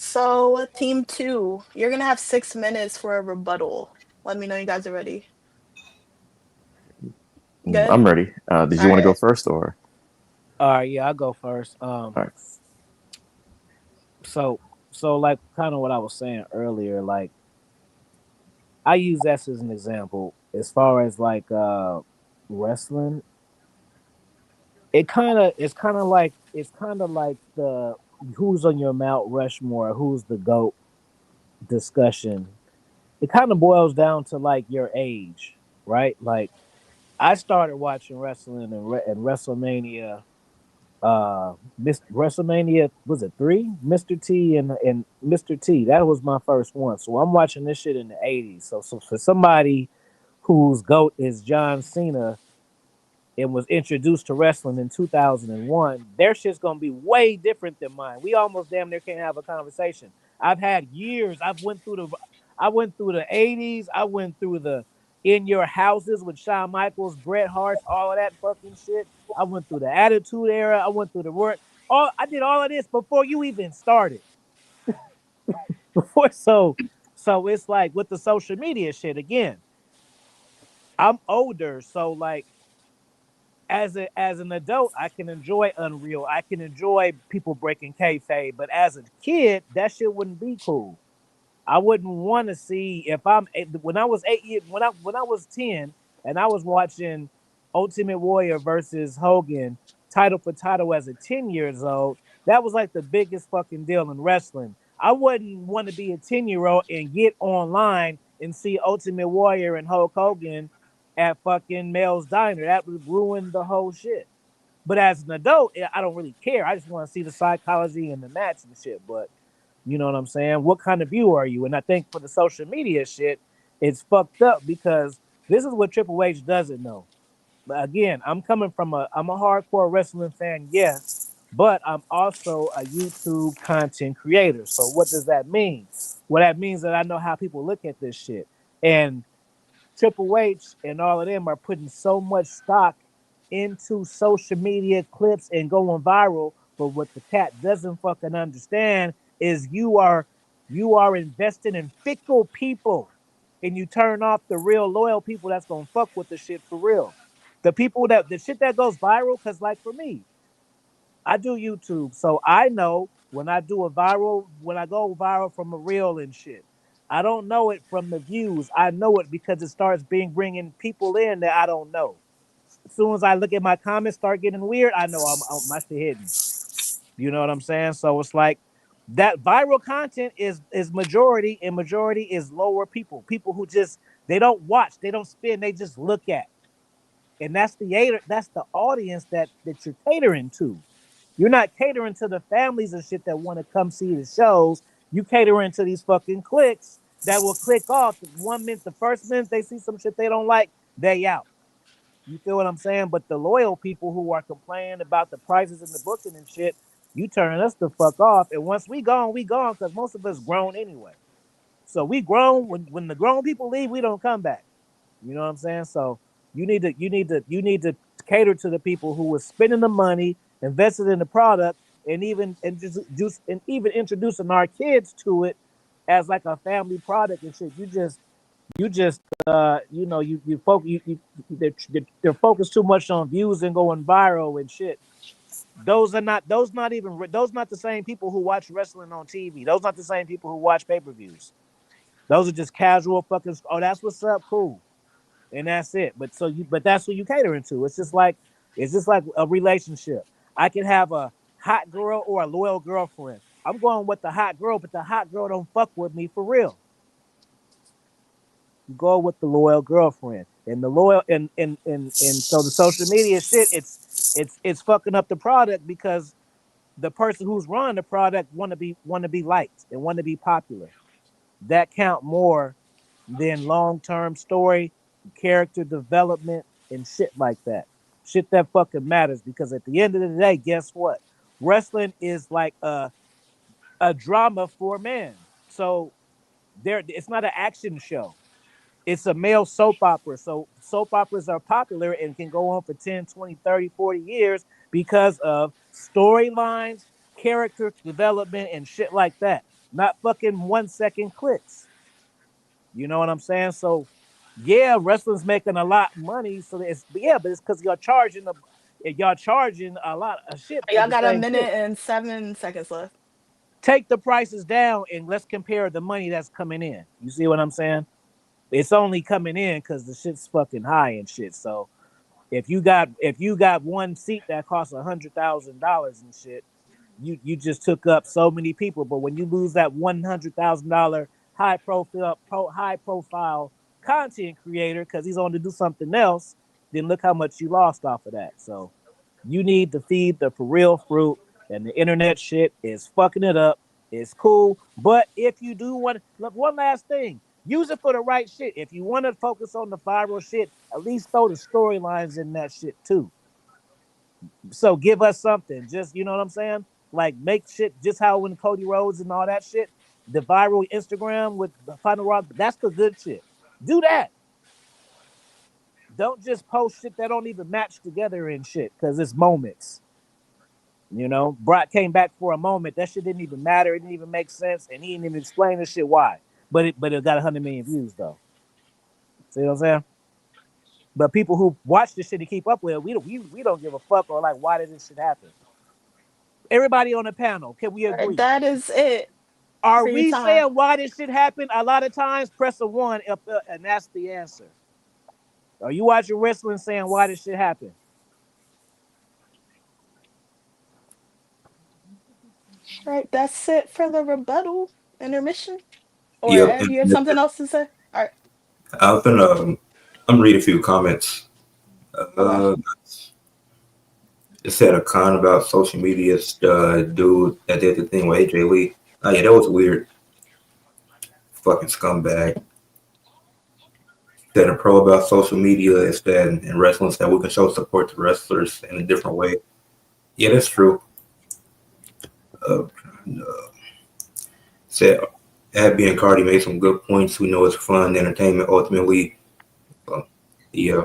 So, team 2, you're gonna have 6 minutes for a rebuttal. Let me know you guys are ready. Good? I'm ready. Did you want to go first or? All right, yeah, I'll go first. right. So like kind of what I was saying earlier, like I use that as an example as far as like wrestling. It's kind of like the who's on your Mount Rushmore, who's the GOAT discussion. It kind of boils down to like your age, right? Like I started watching wrestling and WrestleMania. WrestleMania, was it 3? Mr. T and Mr. T. That was my first one. So I'm watching this shit in the 80s. So for somebody whose GOAT is John Cena and was introduced to wrestling in 2001, their shit's gonna be way different than mine. We almost damn near can't have a conversation. I've had years. I went through the 80s. I went through the In Your Houses with Shawn Michaels, Bret Hart, all of that fucking shit. I went through the Attitude Era. I went through the work. I did all of this before you even started. So it's like with the social media shit again. I'm older, so like as an adult, I can enjoy Unreal. I can enjoy people breaking kayfabe, but as a kid, that shit wouldn't be cool. I wouldn't want to see when I was 8 years when I was 10 and I was watching Ultimate Warrior versus Hogan title for title as a 10 years old. That was like the biggest fucking deal in wrestling. I wouldn't want to be a 10-year-old and get online and see Ultimate Warrior and Hulk Hogan at fucking Mel's Diner. That would ruin the whole shit. But as an adult, I don't really care. I just want to see the psychology and the match and shit. But you know what I'm saying? What kind of view are you? And I think for the social media shit, it's fucked up because this is what Triple H doesn't know. But again, I'm a hardcore wrestling fan, yes, but I'm also a YouTube content creator. So what does that mean? Well, that means that I know how people look at this shit. And Triple H and all of them are putting so much stock into social media clips and going viral. But what the cat doesn't fucking understand is you are investing in fickle people, and you turn off the real loyal people that's gonna fuck with the shit for real. The shit that goes viral, because like for me, I do YouTube, so I know when I go viral from a reel and shit. I don't know it from the views. I know it because it starts bringing people in that I don't know. As soon as I look at my comments start getting weird, I know my shit hidden. You know what I'm saying? So it's like that viral content is majority, and majority is lower people who just they don't watch, they don't spin, they just look at. And that's the audience that you're catering to. You're not catering to the families and shit that want to come see the shows. You catering to these fucking clicks that will click off 1 minute. The first minute they see some shit they don't like, they out. You feel what I'm saying? But the loyal people who are complaining about the prices and the booking and shit, you turning us the fuck off. And once we gone, because most of us grown anyway. So we grown. When the grown people leave, we don't come back. You know what I'm saying? So you need to cater to the people who were spending the money, invested in the product, and even introducing our kids to it as like a family product and shit. They're focused too much on views and going viral and shit. Those not the same people who watch wrestling on TV. Those not the same people who watch pay-per-views. Those are just casual fucking. Oh, that's what's up, cool, and that's it. But that's who you catering to. It's just like a relationship. I can have a hot girl or a loyal girlfriend. I'm going with the hot girl, but the hot girl don't fuck with me for real. You go with the loyal girlfriend, and the loyal and so the social media shit. It's fucking up the product because the person who's running the product want to be liked and want to be popular. That count more than long-term story, character development, and shit like that. Shit that fucking matters, because at the end of the day, guess what? Wrestling is like a drama for men. So it's not an action show. It's a male soap opera. So soap operas are popular and can go on for 10, 20, 30, 40 years because of storylines, character development, and shit like that. Not fucking 1 second clicks. You know what I'm saying? So yeah, wrestling's making a lot of money. So but it's because y'all charging a lot of shit. Y'all got a minute and 7 seconds left. Take the prices down and let's compare the money that's coming in. You see what I'm saying? It's only coming in because the shit's fucking high and shit. So if you got one seat that costs $100,000 and shit, you just took up so many people. But when you lose that $100,000 high profile content creator because he's on to do something else, then look how much you lost off of that. So you need to feed the for real fruit, and the internet shit is fucking it up. It's cool, but if you do want, look, one last thing, use it for the right shit. If you want to focus on the viral shit, at least throw the storylines in that shit too. So give us something, just, you know what I'm saying? Like make shit just how when Cody Rhodes and all that shit, the viral Instagram with the Final Rock, that's the good shit. Do that. Don't just post shit that don't even match together and shit, because it's moments. You know, Brock came back for a moment. That shit didn't even matter. It didn't even make sense, and he didn't even explain the shit why. But it got 100 million views though. See what I'm saying? But people who watch this shit to keep up with it, we don't give a fuck, or like, why did this shit happen? Everybody on the panel, can we agree? That is it. Are we saying why this shit happened? A lot of times, press a 1 up, and that's the answer. Are you watching wrestling saying why this shit happened? All right, that's it for the rebuttal intermission. Or Yep. Ed, you have something else to say? All right. I'm reading a few comments. It said a con about social media dude that did the thing with AJ Lee. Oh yeah, that was weird. Fucking scumbag. Said a pro about social media is that in wrestling that we can show support to wrestlers in a different way. Yeah, that's true. Said Abby and Cardi made some good points. We know it's fun, entertainment, ultimately. Yeah.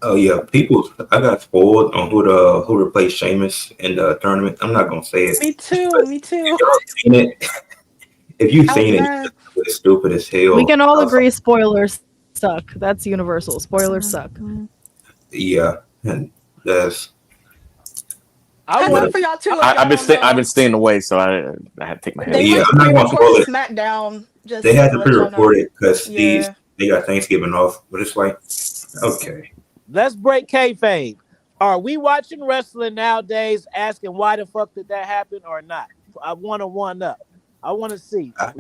Oh yeah, I got spoiled on who replaced Sheamus in the tournament. I'm not gonna say it. Me too. If y'all seen it, if you've seen it, it's stupid as hell. We can all agree spoilers suck. That's universal. Spoilers suck. Yeah, and that's. For y'all too. I've been staying away, so I had to take my head. They I'm not gonna spoil it. SmackDown. They had to pre-record it because they got Thanksgiving off, but it's like, okay. Let's break kayfabe. Are we watching wrestling nowadays asking why the fuck did that happen or not? I want to one up. I want to see. I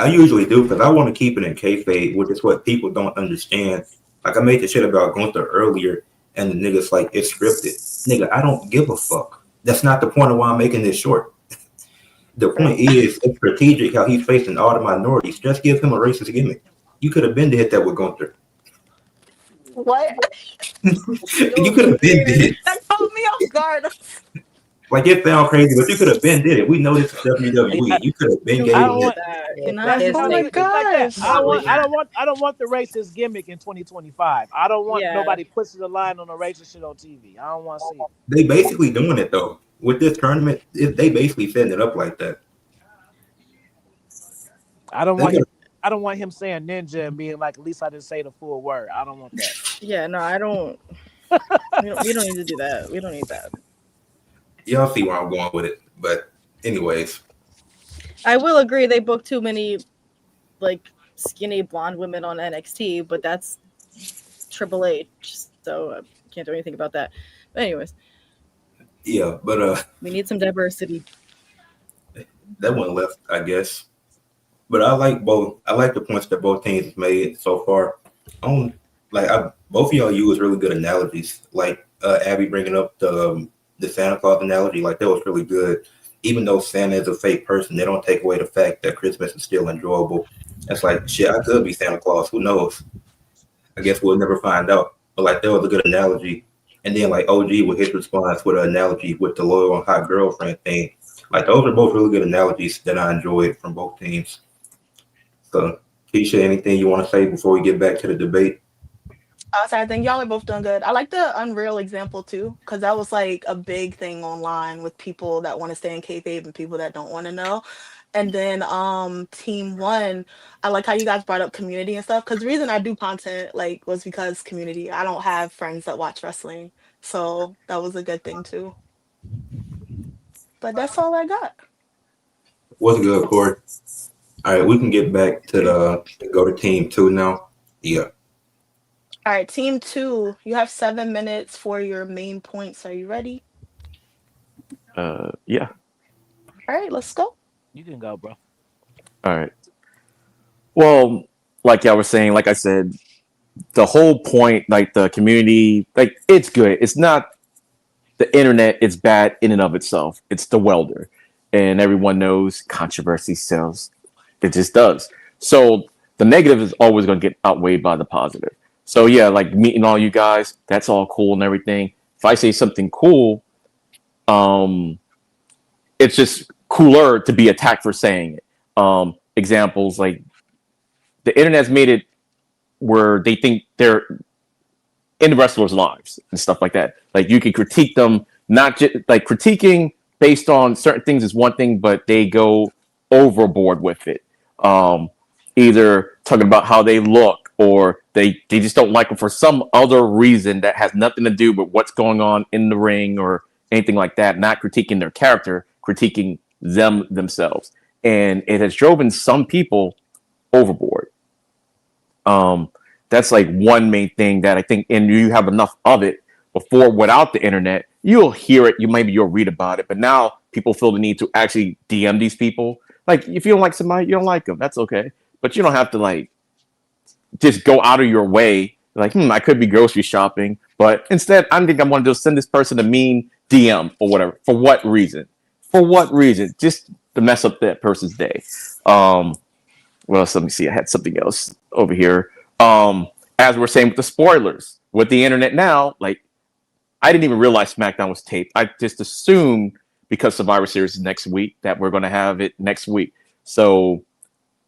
usually do because I want to keep it in kayfabe, which is what people don't understand. Like I made the shit about Gunther earlier, and the niggas like it's scripted. Nigga, I don't give a fuck. That's not the point of why I'm making this short. The point is it's strategic how he's facing all the minorities. Just give him a racist gimmick. You could have been to hit that with Gunther. What? You could have been did it. That caught me off guard. Like it sounds crazy, but you could have been did it. We know this is WWE. You could have been gave I him don't want. It's Oh my like- gosh. I don't want the racist gimmick in 2025. I don't want Yeah. nobody pushing the line on the racist shit on TV. I don't want to see it. They basically doing it though. With this tournament, they basically setting it up like that. I don't want him saying ninja and being like, at least I didn't say the full word. I don't want that. Yeah, no, I don't. We don't need to do that. We don't need that. Y'all see where I'm going with it. But anyways, I will agree they booked too many like skinny blonde women on NXT, but that's Triple H, so I can't do anything about that. But anyways, yeah, but we need some diversity. that one left, I guess. But I like both. I like the points that both teams made so far. Both of y'all use really good analogies. Like Abby bringing up the Santa Claus analogy, like that was really good. Even though Santa is a fake person, they don't take away the fact that Christmas is still enjoyable. It's like shit. I could be Santa Claus. Who knows? I guess we'll never find out. But like that was a good analogy. And then like OG with his response with an analogy with the loyal and hot girlfriend thing. Like those are both really good analogies that I enjoyed from both teams. So, Keisha, anything you want to say before we get back to the debate? I think y'all are both doing good. I like the Unreal example too, because that was like a big thing online with people that want to stay in kayfabe and people that don't want to know. And then Team One, I like how you guys brought up community and stuff. Because the reason I do content like was because community. I don't have friends that watch wrestling, so that was a good thing too. But that's all I got. What's good, Corey? All right, we can get back to go to Team Two now. Yeah. All right, Team Two, you have 7 minutes for your main points. Are you ready? Yeah. All right, let's go. You can go, bro. All right. Well, like I was saying, like I said, the whole point, like the community, like it's good. It's not the internet. It's bad in and of itself. It's the welder, and everyone knows controversy sells. It just does. So the negative is always going to get outweighed by the positive. So yeah, like meeting all you guys, that's all cool and everything. If I say something cool, it's just cooler to be attacked for saying it. Examples like the internet's made it where they think they're in the wrestlers' lives and stuff like that. Like you can critique them, not just like critiquing based on certain things is one thing, but they go overboard with it. Either talking about how they look or they just don't like them for some other reason that has nothing to do with what's going on in the ring or anything like that. Not critiquing their character, critiquing themselves. And it has driven some people overboard. That's like one main thing that I think, and you have enough of it before without the internet, you'll hear it, you'll read about it, but now people feel the need to actually DM these people. Like if you don't like somebody, you don't like them, that's okay. But you don't have to like just go out of your way, like, I could be grocery shopping, but instead I think I'm going to just send this person a mean DM or whatever. For what reason? For what reason? Just to mess up that person's day. Well, let me see. I had something else over here. As we're saying with the spoilers, with the internet now, like I didn't even realize SmackDown was taped. I just assumed because Survivor Series is next week that we're going to have it next week. So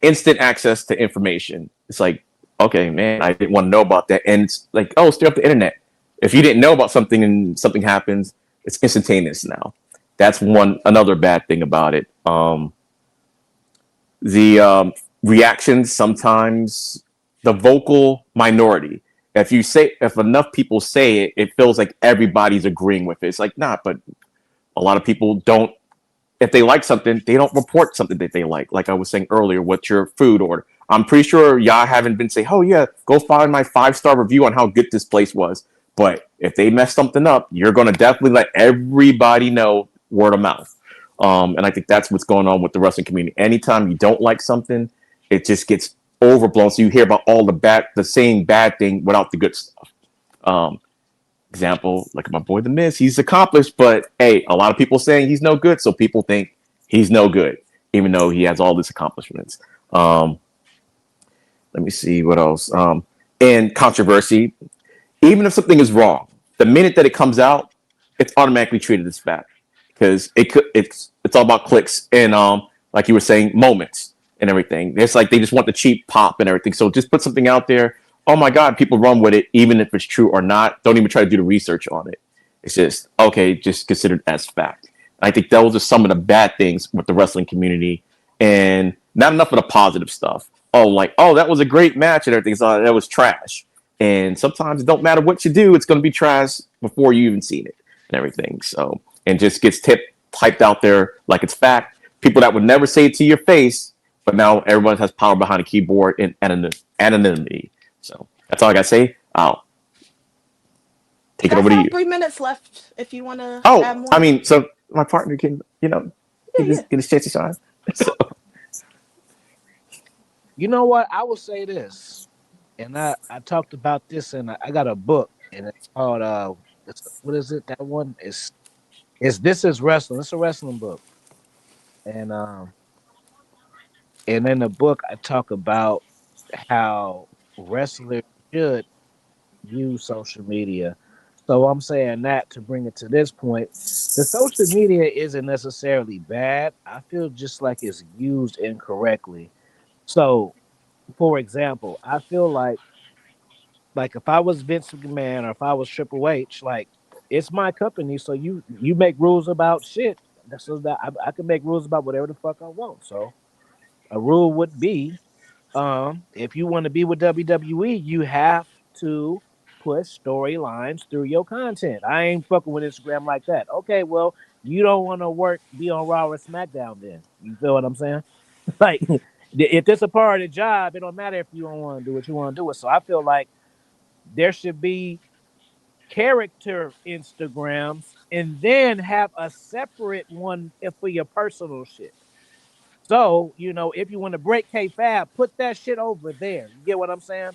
instant access to information. It's like, okay, man, I didn't want to know about that. And it's like, oh, stay off the internet. If you didn't know about something and something happens, it's instantaneous now. That's another bad thing about it. The reactions sometimes, the vocal minority. If enough people say it, it feels like everybody's agreeing with it. It's like, nah, but a lot of people don't. If they like something, they don't report something that they like. Like I was saying earlier, what's your food order? I'm pretty sure y'all haven't been saying, oh yeah, go find my 5-star review on how good this place was. But if they mess something up, you're going to definitely let everybody know word of mouth. And I think that's what's going on with the wrestling community. Anytime you don't like something, it just gets overblown. So you hear about all the same bad thing without the good stuff. Example, like my boy The Miz, he's accomplished, but hey, a lot of people saying he's no good, so people think he's no good, even though he has all these accomplishments. Let me see what else. And controversy, even if something is wrong, the minute that it comes out, it's automatically treated as fact because it's all about clicks and like you were saying, moments and everything. It's like they just want the cheap pop and everything. So just put something out there. Oh my God, people run with it, even if it's true or not. Don't even try to do the research on it. It's just, okay, just considered as fact. I think those are some of the bad things with the wrestling community and not enough of the positive stuff. Oh, like, oh, that was a great match and everything. So that was trash. And sometimes it don't matter what you do, it's going to be trash before you even seen it and everything. So, and just gets typed out there like it's fact. People that would never say it to your face, but now everyone has power behind a keyboard and anonymity. So that's all I got to say. I'll take it over to you. 3 minutes left if you want to add Oh, more. I mean, so my partner can, get his chance to shine. So. You know what? I will say this, and I talked about this, and I got a book, and it's called what is it? That one is This Is Wrestling. It's a wrestling book, and in the book I talk about how wrestlers should use social media. So I'm saying that to bring it to this point, the social media isn't necessarily bad. I feel just like it's used incorrectly. So, for example, I feel like if I was Vince McMahon or if I was Triple H, like it's my company, so you make rules about shit. So that I can make rules about whatever the fuck I want. So a rule would be, if you want to be with WWE, you have to push storylines through your content. I ain't fucking with Instagram like that. Okay, well, you don't want to be on Raw or SmackDown then. You feel what I'm saying? Like, if it's a part of the job, it don't matter if you don't want to do what you want to do it. So I feel like there should be character Instagrams and then have a separate one for your personal shit. So, if you want to break kayfabe, put that shit over there. You get what I'm saying?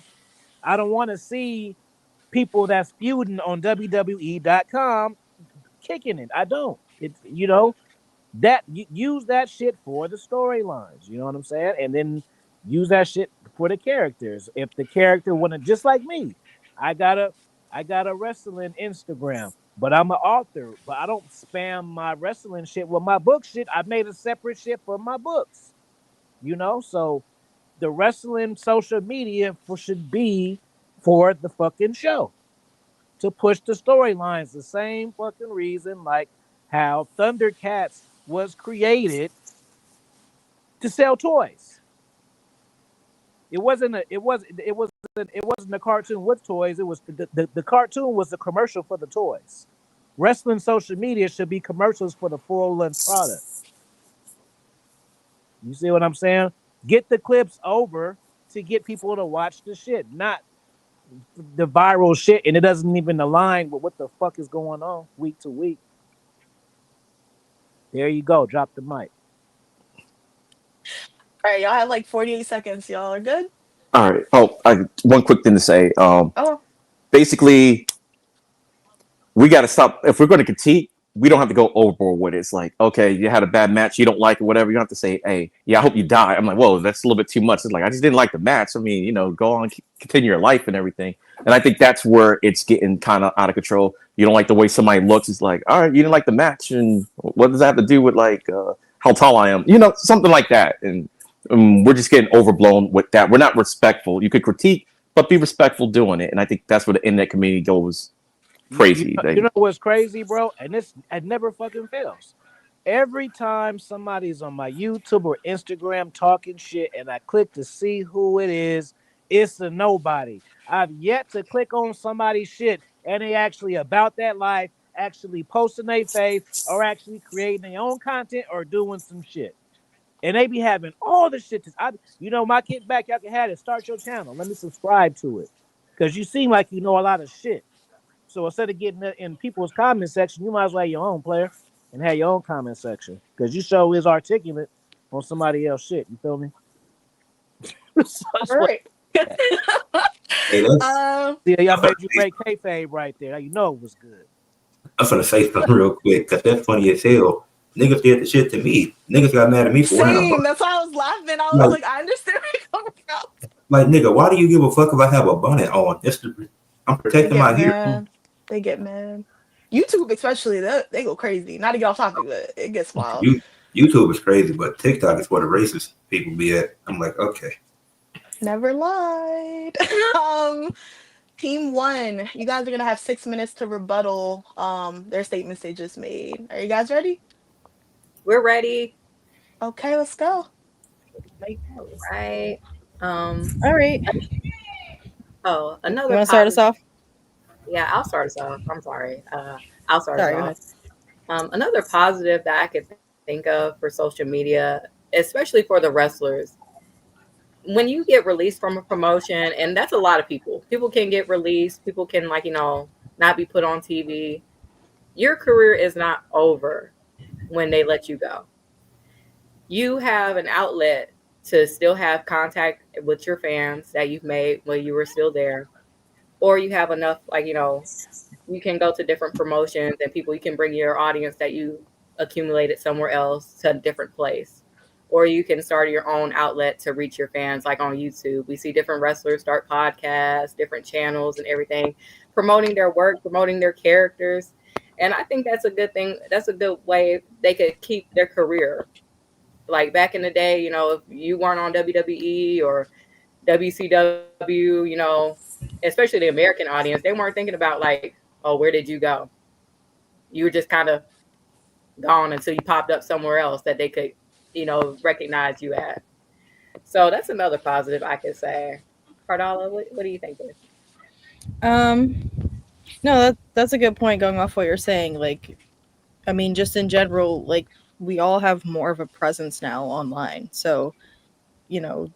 I don't want to see people that's feuding on WWE.com kicking it. I don't. It's that use that shit for the storylines. You know what I'm saying? And then use that shit for the characters. If the character wanna, just like me, I got a wrestling Instagram, but I'm an author. But I don't spam my wrestling shit with my book shit. I made a separate shit for my books. So the wrestling social media should be for the fucking show to push the storylines. The same fucking reason, like how Thundercats was created to sell toys. It wasn't a cartoon with toys. It was the cartoon was the commercial for the toys. Wrestling social media should be commercials for the full-length product. You see what I'm saying? Get the clips over to get people to watch the shit, not the viral shit, and it doesn't even align with what the fuck is going on week to week. There you go. Drop the mic. All right, y'all have like 48 seconds. Y'all are good? All right. Oh, one quick thing to say. Oh, Basically, we got to stop. If we're going to critique, we don't have to go overboard with it. It's like, okay, you had a bad match, you don't like it, whatever. You don't have to say, hey, yeah, I hope you die. I'm like, whoa, that's a little bit too much. It's like, I just didn't like the match. I mean, go on, continue your life and everything. And I think that's where it's getting kind of out of control. You don't like the way somebody looks. It's like, all right, you didn't like the match. And what does that have to do with like how tall I am? Something like that. And we're just getting overblown with that. We're not respectful. You could critique, but be respectful doing it. And I think that's where the internet community goes crazy. You know what's crazy, bro? And it never fucking fails. Every time somebody's on my YouTube or Instagram talking shit and I click to see who it is, it's a nobody. I've yet to click on somebody's shit and they actually about that life, actually posting their face or actually creating their own content or doing some shit. And they be having all the shit. My kickback, y'all can have it. Start your channel. Let me subscribe to it. Because you seem like you know a lot of shit. So instead of getting in people's comment section, you might as well have your own player and have your own comment section. Because you show is articulate on somebody else's shit. You feel me? So it's All like, right. Hey, that's yeah, y'all I'm made finna you say, great kayfabe right there. You know it was good. I'm finna say something real quick because that's funny as hell. Niggas did the shit to me. Niggas got mad at me for wearing a Same. bonnet. That's why I was laughing. I was Like, like, I understand where you're coming from. like, nigga, why do you give a fuck if I have a bonnet on? I'm They protecting get my hair. mad. They get mad. YouTube, especially, they go crazy. Not to get off topic, but it gets wild. You YouTube is crazy, but TikTok is where the racist people be at. I'm like, okay. Never lied. Team one, you guys are gonna have 6 minutes to rebuttal their statements they just made. Are you guys ready? We're ready. Okay, let's go. All right. All right. Oh, You another want to start us positive. off? Yeah, I'll start us off. I'm sorry. I'll start us Sorry, go off. ahead. Another positive that I could think of for social media, especially for the wrestlers, when you get released from a promotion, and that's a lot of people. People can get released. People can not be put on TV. Your career is not over when they let you go. You have an outlet to still have contact with your fans that you've made when you were still there, or you have enough you can go to different promotions and people, you can bring your audience that you accumulated somewhere else to a different place, or you can start your own outlet to reach your fans, like on YouTube. We see different wrestlers start podcasts, different channels and everything, promoting their work, promoting their characters. And I think that's a good thing. That's a good way they could keep their career. Like back in the day, if you weren't on WWE or WCW, especially the American audience, they weren't thinking about like, oh, where did you go? You were just kind of gone until you popped up somewhere else that they could, recognize you at. So that's another positive I could say. Cardala, what do you think? Um, no, that's a good point. Going off what you're saying, like, I mean, just in general, like we all have more of a presence now online, so you know,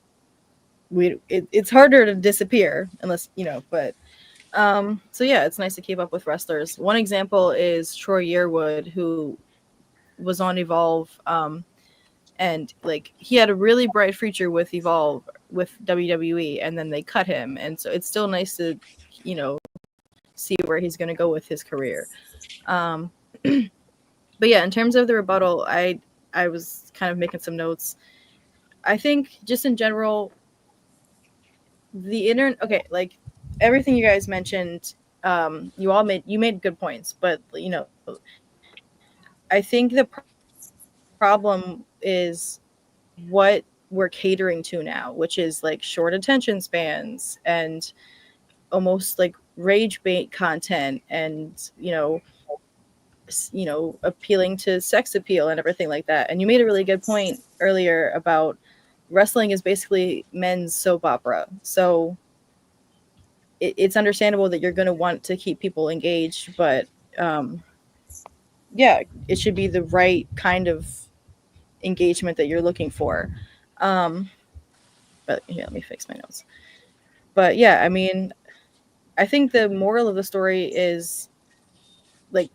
it's harder to disappear unless But so yeah, it's nice to keep up with wrestlers. One example is Troy Yearwood, who was on Evolve, and like he had a really bright future with Evolve with WWE, and then they cut him, and so it's still nice to see where he's going to go with his career. Um, but yeah, in terms of the rebuttal, I was kind of making some notes. I think just in general, the internet. Okay, like everything you guys mentioned, you made good points, but I think the problem is what we're catering to now, which is like short attention spans and almost like rage bait content, and appealing to sex appeal and everything like that. And you made a really good point earlier about wrestling is basically men's soap opera. So it's understandable that you're going to want to keep people engaged, but yeah, it should be the right kind of engagement that you're looking for. But yeah, let me fix my notes. But yeah, I mean, I think the moral of the story is like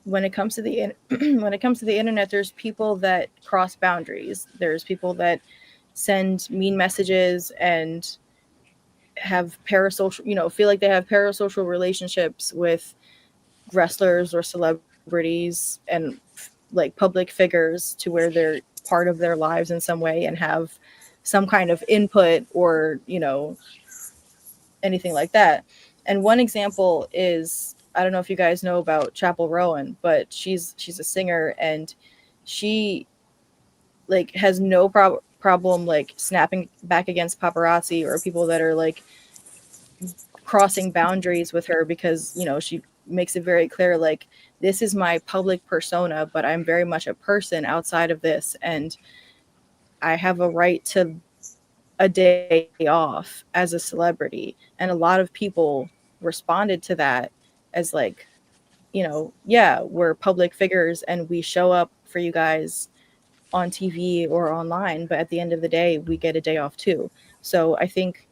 when it comes to the when it comes to the internet, there's people that cross boundaries. There's people that send mean messages and have parasocial, feel like they have parasocial relationships with wrestlers or celebrities and like public figures, to where they're part of their lives in some way and have some kind of input or anything like that. And one example is, I don't know if you guys know about Chapel Rowan, but she's a singer, and she like has no problem like snapping back against paparazzi or people that are like crossing boundaries with her, because she makes it very clear, like, this is my public persona, but I'm very much a person outside of this, and I have a right to a day off as a celebrity. And a lot of people responded to that as like, yeah, we're public figures and we show up for you guys on TV or online, but at the end of the day, we get a day off too. So I think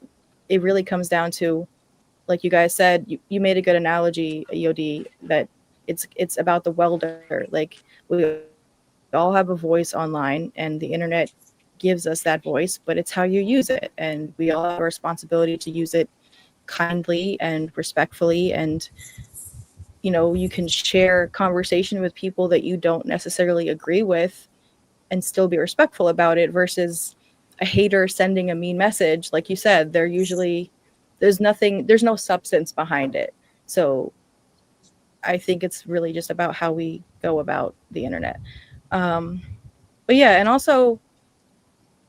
it really comes down to, like you guys said, you made a good analogy, Yodi, that it's about the welder. Like, we all have a voice online, and the internet gives us that voice, but it's how you use it. And we all have a responsibility to use it kindly and respectfully. And, you know, you can share conversation with people that you don't necessarily agree with and still be respectful about it, versus a hater sending a mean message. Like you said, there's no substance behind it. So I think it's really just about how we go about the internet. But yeah, and also,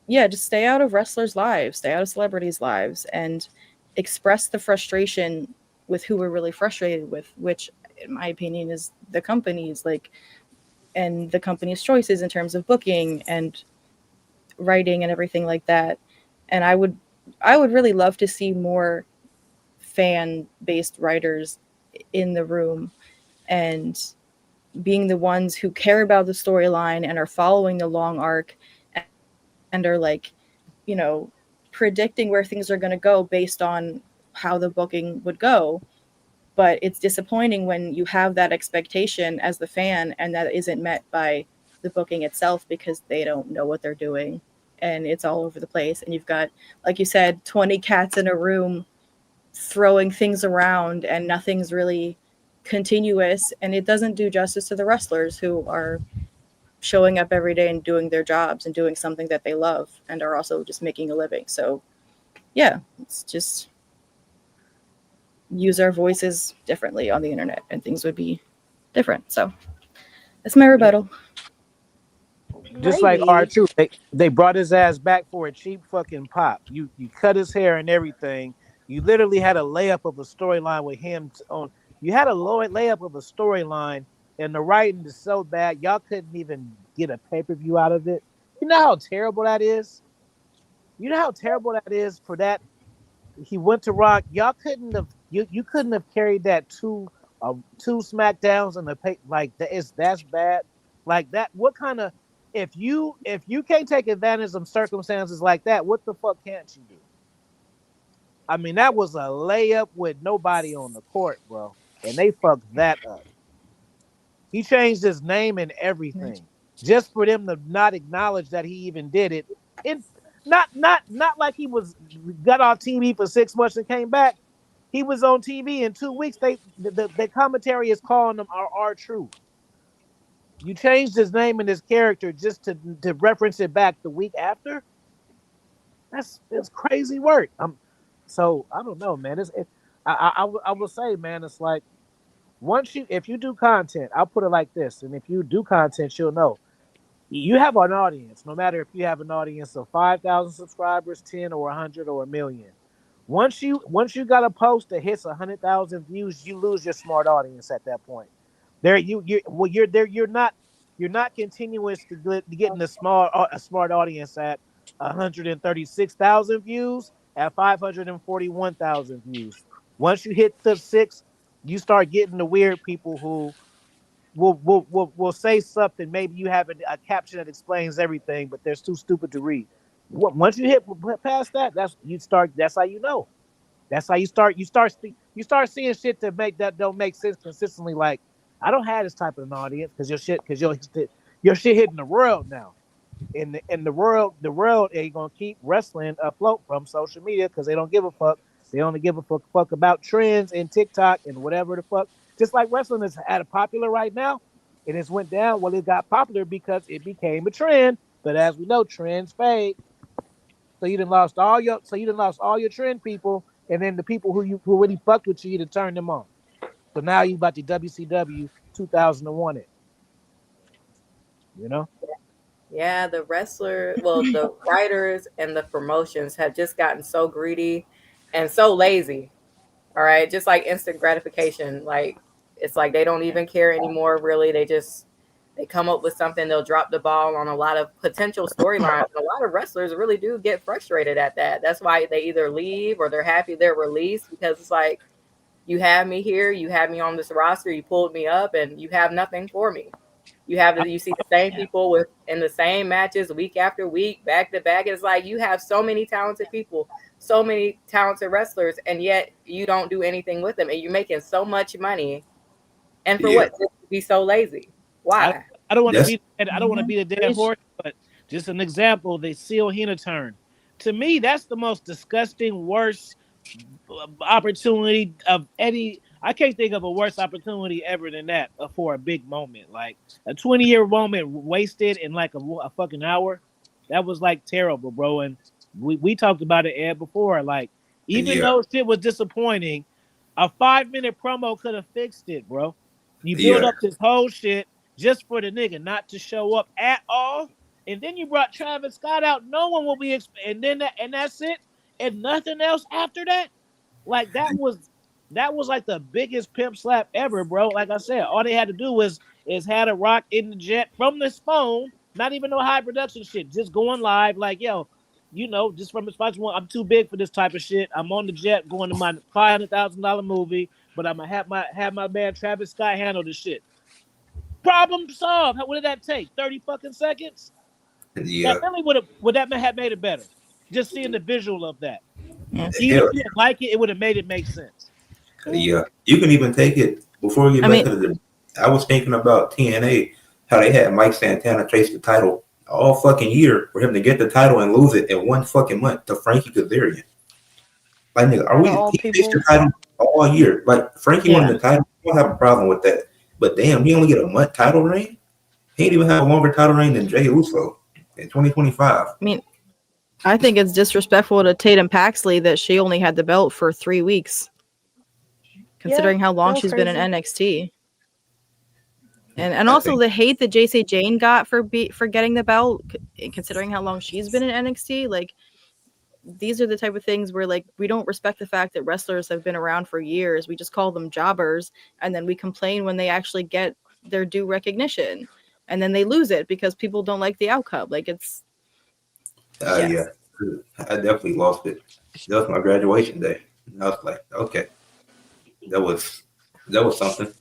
yeah, just stay out of wrestlers' lives, stay out of celebrities' lives, and express the frustration with who we're really frustrated with, which in my opinion is the companies, like, and the company's choices in terms of booking and writing and everything like that. And I would really love to see more fan-based writers in the room and being the ones who care about the storyline and are following the long arc and are, like, you know, predicting where things are going to go based on how the booking would go. But it's disappointing when you have that expectation as the fan and that isn't met by the booking itself, because they don't know what they're doing and it's all over the place. And you've got, like you said, 20 cats in a room throwing things around and nothing's really continuous, and it doesn't do justice to the wrestlers who are showing up every day and doing their jobs and doing something that they love and are also just making a living. So yeah, it's just use our voices differently on the internet and things would be different. So that's my rebuttal. Just like Maybe. R2, they brought his ass back for a cheap fucking pop. You cut his hair and everything. You literally had a layup of a storyline with him on. You had a layup of a storyline, and the writing is so bad, y'all couldn't even get a pay-per-view out of it. You know how terrible that is? You know how terrible that is for that? He went to Rock. Y'all couldn't have you couldn't have carried that two SmackDowns in the pay, like that's bad. Like that, what kind of, if you can't take advantage of circumstances like that, what the fuck can't you do? I mean, that was a layup with nobody on the court, bro. And they fucked that up. He changed his name and everything just for them to not acknowledge that he even did it. Not like he got off TV for 6 months and came back. He was on TV in 2 weeks. The commentary is calling him R-Truth. You changed his name and his character just to reference it back the week after. That's crazy work. So I don't know, man. I will say, man, it's like if you do content, I'll put it like this, and if you do content, you'll know you have an audience. No matter if you have an audience of 5,000 subscribers, 10 or 100 or 1 million. Once you got a post that hits 100,000 views, you lose your smart audience at that point. You're not continuous to getting a smart audience at 136,000 views at 541,000 views. Once you hit the 6, you start getting the weird people who will say something. Maybe you have a caption that explains everything, but they're too stupid to read. Once you hit past that, that's how you know. That's how you start seeing shit that don't make sense consistently. Like, I don't have this type of an audience because your shit hitting the world now. And the world ain't gonna keep wrestling afloat from social media because they don't give a fuck. They only give a fuck about trends and TikTok and whatever the fuck. Just like wrestling is popular right now, and it's went down. Well, it got popular because it became a trend. But as we know, trends fade. So you done lost all your trend people, and then the people who really fucked with you to turn them on. So now you about the WCW 2001 it. You know? Yeah, the writers and the promotions have just gotten so greedy and so lazy. All right, just like instant gratification. Like, it's like they don't even care anymore, really. They come up with something, they'll drop the ball on a lot of potential storylines. A lot of wrestlers really do get frustrated at that. That's why they either leave or they're happy they're released, because it's like, you have me here, you have me on this roster, you pulled me up, and you have nothing for me. You see the same people in the same matches week after week, back to back. It's like, you have so many talented people, so many talented wrestlers, and yet you don't do anything with them, and you're making so much money. And for what? Just to be so lazy. Why? I don't want to be the dead horse, but Just an example, the Seal Hina turn. To me, that's the most disgusting, worst opportunity of any. I can't think of a worse opportunity ever than that for a big moment. Like a 20-year moment wasted in like a fucking hour. That was like terrible, bro. And we talked about it, Ed, before. Like, even Yeah, though shit was disappointing, a 5-minute promo could have fixed it, bro. You build yeah, up this whole shit just for the nigga not to show up at all. And then you brought Travis Scott out. No one will be and then that's it. And nothing else after that. Like that was like the biggest pimp slap ever, bro. Like I said, all they had to do is had a Rock in the jet from this phone, not even no high production shit, just going live, like, yo, just from his first one, I'm too big for this type of shit. I'm on the jet going to my $500,000 movie, but I'm gonna have my man Travis Scott handle the shit. Problem solved. What did that take? 30 fucking seconds? yeah. That really would that have made it better. Just seeing the visual of that. Yeah. Even Hell, if you didn't like it, it would have made it make sense. yeah. You can even take it before we get I back mean, to the. I was thinking about TNA, how they had Mike Santana chase the title all fucking year for him to get the title and lose it in one fucking month to Frankie Kazarian. Like, nigga, are Out we? of all He chased the people, title all year. Like, Frankie won yeah. the title. I don't have a problem with that. But damn, he only get a month title reign. He ain't even have a longer title reign than Jey Uso in 2025. I mean, I think it's disrespectful to Tatum Paxley that she only had the belt for 3 weeks, considering how that long was she's been in crazy. NXT. And I also think. the hate that JC Jane got for getting the belt, considering how long she's been in NXT. Like, these are the type of things where, like, we don't respect the fact that wrestlers have been around for years. We just call them jobbers, and then we complain when they actually get their due recognition, and then they lose it because people don't like the outcome. Like, it's yeah. Yeah, I definitely lost it. That was my graduation day. And I was like, okay, that was something.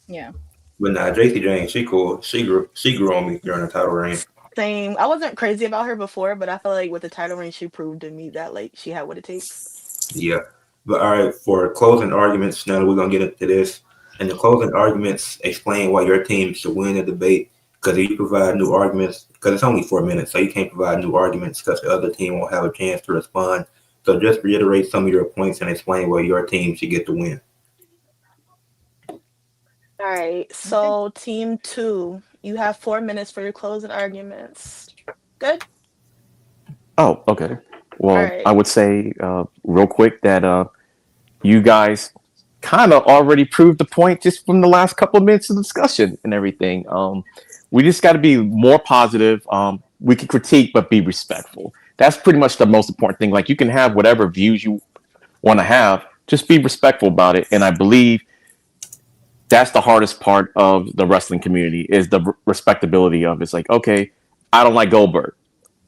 Yeah. But nah, JC Jane, she cool. She grew on me during the title reign. Same. I wasn't crazy about her before, but I feel like with the title reign, she proved to me that like she had what it takes. Yeah. But all right, for closing arguments, now we're gonna get into this. And the closing arguments explain why your team should win the debate. Because if you provide new arguments, because it's only 4 minutes, so you can't provide new arguments because the other team won't have a chance to respond. So just reiterate some of your points and explain why your team should get the win. All right. So team 2, you have 4 minutes for your closing arguments. Good. Oh, okay. Well, All right. I would say real quick that you guys kind of already proved the point just from the last couple of minutes of discussion and everything. We just got to be more positive. We can critique, but be respectful. That's pretty much the most important thing. Like, you can have whatever views you want to have, just be respectful about it. And I believe that's the hardest part of the wrestling community is the respectability of it. It's like, okay, I don't like Goldberg.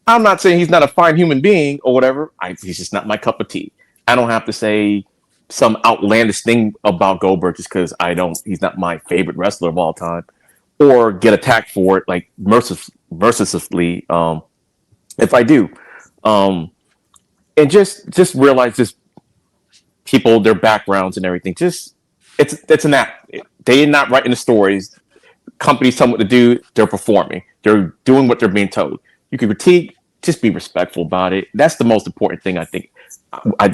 I'm not saying he's not a fine human being or whatever. He's just not my cup of tea. I don't have to say some outlandish thing about Goldberg just because he's not my favorite wrestler of all time, or get attacked for it like mercilessly if I do. And just realize just people, their backgrounds and everything. Just it's an act. They're not writing the stories. Companies tell them what to do. They're performing. They're doing what they're being told. You can critique, just be respectful about it. That's the most important thing I think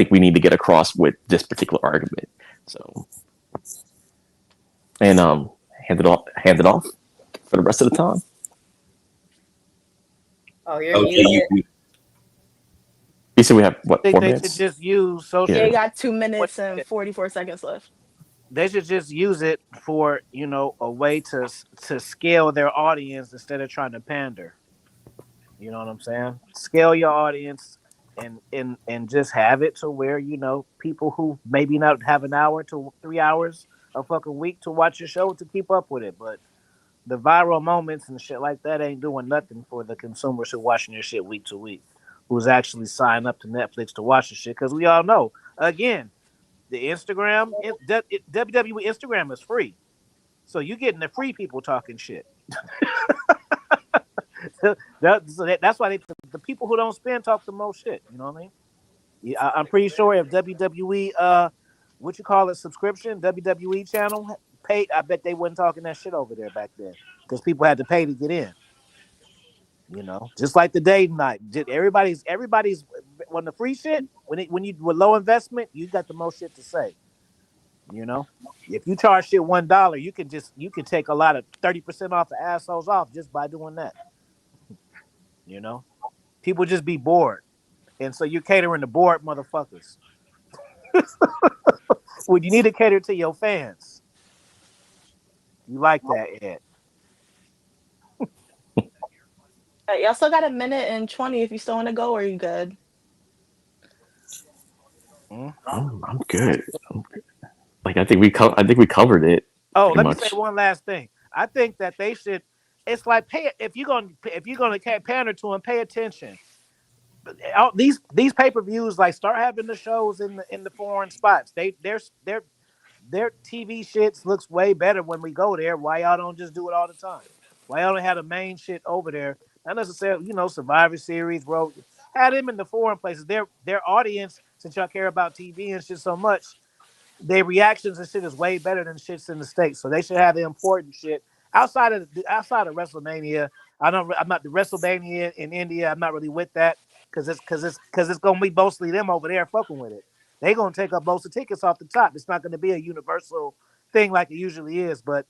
we need to get across with this particular argument. So, and hand it off for the rest of the time. Oh, you're Okay, muted. You said we have what, I 4 think they should minutes? just use social. Yeah, Yeah. you got 2 minutes and 44 seconds left. They should just use it for a way to scale their audience instead of trying to pander. You know what I'm saying? Scale your audience and just have it to where people who maybe not have an hour to 3 hours a fucking week to watch your show to keep up with it. But the viral moments and shit like that ain't doing nothing for the consumers who watching your shit week to week, who's actually signed up to Netflix to watch the shit. Because we all know, again, the Instagram, WWE Instagram is free. So you're getting the free people talking shit. That's why the people who don't spend talk the most shit. You know what I mean? Yeah, I'm pretty sure if WWE, subscription, WWE channel paid, I bet they wasn't talking that shit over there back then because people had to pay to get in. You know, just like the dating night. Everybody's when the free shit, when you with low investment, you got the most shit to say. You know, if you charge shit $1, you can take a lot of 30% off the assholes off just by doing that. You know, people just be bored, and so you're catering to bored motherfuckers. Well, you need to cater to your fans. You like that, Ed? Y'all still got a minute and 20 if you still want to go, or are you good? I'm good. Like I think we covered it. Oh, pretty let me much. say one last thing. I think that they should. It's like pay if you're gonna pander to them, pay attention. These pay-per-views, like, start having the shows in the foreign spots. Their TV shits looks way better when we go there. Why y'all don't just do it all the time? Why y'all don't have the main shit over there? Not necessarily, Survivor Series, bro. Had them in the foreign places. Their audience, since y'all care about TV and shit so much, their reactions and shit is way better than shits in the States. So they should have the important shit outside of WrestleMania. I'm not the WrestleMania in India. I'm not really with that because it's gonna be mostly them over there fucking with it. They gonna take up most of the tickets off the top. It's not gonna be a universal thing like it usually is. But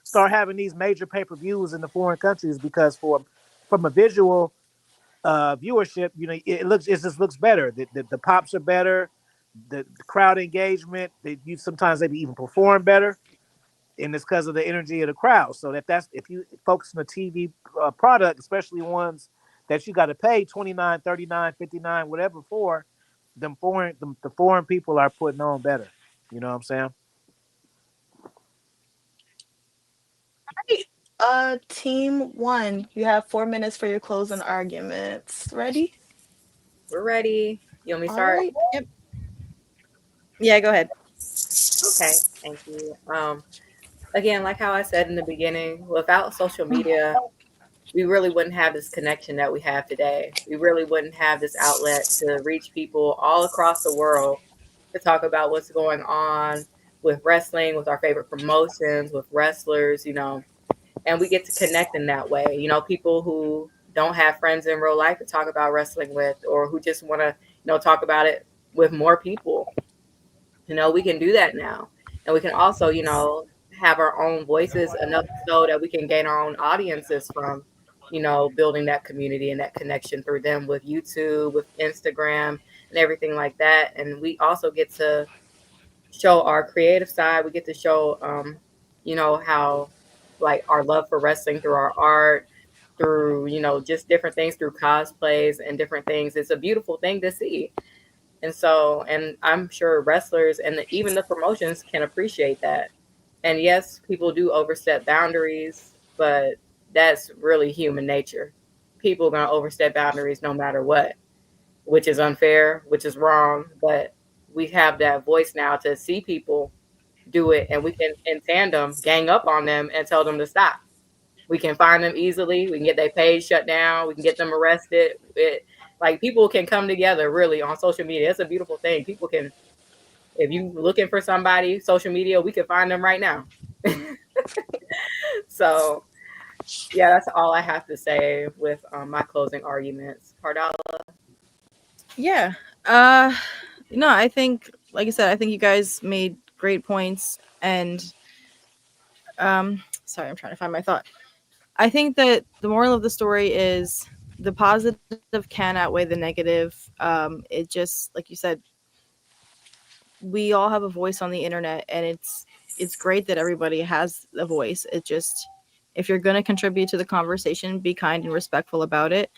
start having these major pay-per-views in the foreign countries because from a visual viewership, it just looks better. The pops are better. The crowd engagement, sometimes they even perform better, and it's because of the energy of the crowd. So that's if you focus on a TV product, especially ones that you got to pay $29, $39, $59, whatever for, the foreign people are putting on better. You know what I'm saying? Team one, you have 4 minutes for your closing arguments. Ready? We're ready. You want me to All start? right. Yep. Yeah, go ahead. Okay, thank you. Again, like how I said in the beginning, without social media, we really wouldn't have this connection that we have today. We really wouldn't have this outlet to reach people all across the world to talk about what's going on with wrestling, with our favorite promotions, with wrestlers, and we get to connect in that way. People who don't have friends in real life to talk about wrestling with, or who just want to, talk about it with more people. We can do that now. And we can also, have our own voices enough so that we can gain our own audiences from, building that community and that connection through them with YouTube, with Instagram, and everything like that. And we also get to show our creative side. We get to show, how, like, our love for wrestling through our art, through, just different things, through cosplays and different things. It's a beautiful thing to see. And I'm sure wrestlers and even the promotions can appreciate that. And yes, people do overstep boundaries, but that's really human nature. People are going to overstep boundaries no matter what, which is unfair, which is wrong. But we have that voice now to see people do it, and we can, in tandem, gang up on them and tell them to stop. We can find them easily. We can get their page shut down. We can get them arrested. Like, people can come together really on social media. It's a beautiful thing. People can, if you looking for somebody, social media, we can find them right now. So, yeah, that's all I have to say with my closing arguments. Pardala? Yeah. No, I think, like I said, I think you guys made great points. And sorry, I'm trying to find my thought. I think that the moral of the story is the positive can outweigh the negative. It just, like you said, we all have a voice on the internet, and it's great that everybody has a voice. It just, if you're going to contribute to the conversation, be kind and respectful about it.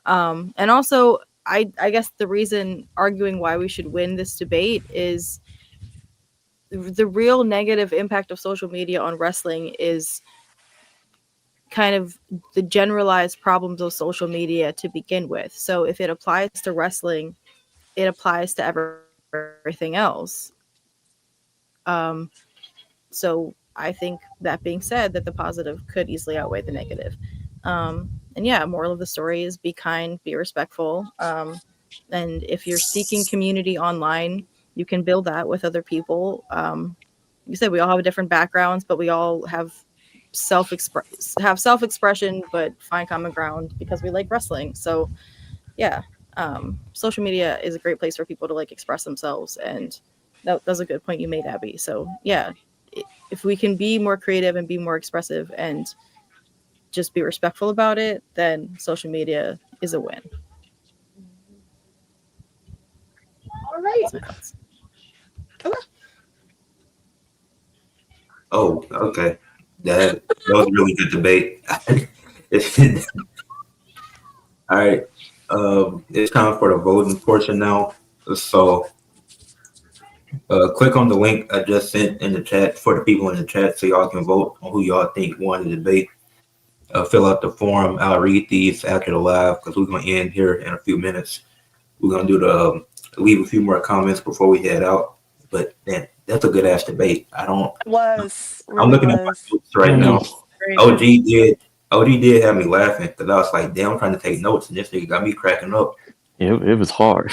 And also, I guess the reason arguing why we should win this debate is the real negative impact of social media on wrestling is kind of the generalized problems of social media to begin with. So if it applies to wrestling, it applies to everything else. So I think, that being said, that the positive could easily outweigh the negative. And yeah, moral of the story is be kind, be respectful. And if you're seeking community online, you can build that with other people. You said we all have different backgrounds, but we all have have self-expression, but find common ground because we like wrestling. So yeah, social media is a great place for people to like express themselves, and that's a good point you made, Abby. So yeah, if we can be more creative and be more expressive and just be respectful about it, then social media is a win. All right. That's my thoughts. Oh, okay. That was a really good debate. All right. It's time for the voting portion now. So click on the link I just sent in the chat for the people in the chat so y'all can vote on who y'all think won the debate. Fill out the form. I'll read these after the live because we're going to end here in a few minutes. We're going to do the leave a few more comments before we head out. But man, that's a good ass debate. Really I'm looking at my notes right now. OG did have me laughing because I was like, damn, I'm trying to take notes and this nigga got me cracking up. It was hard.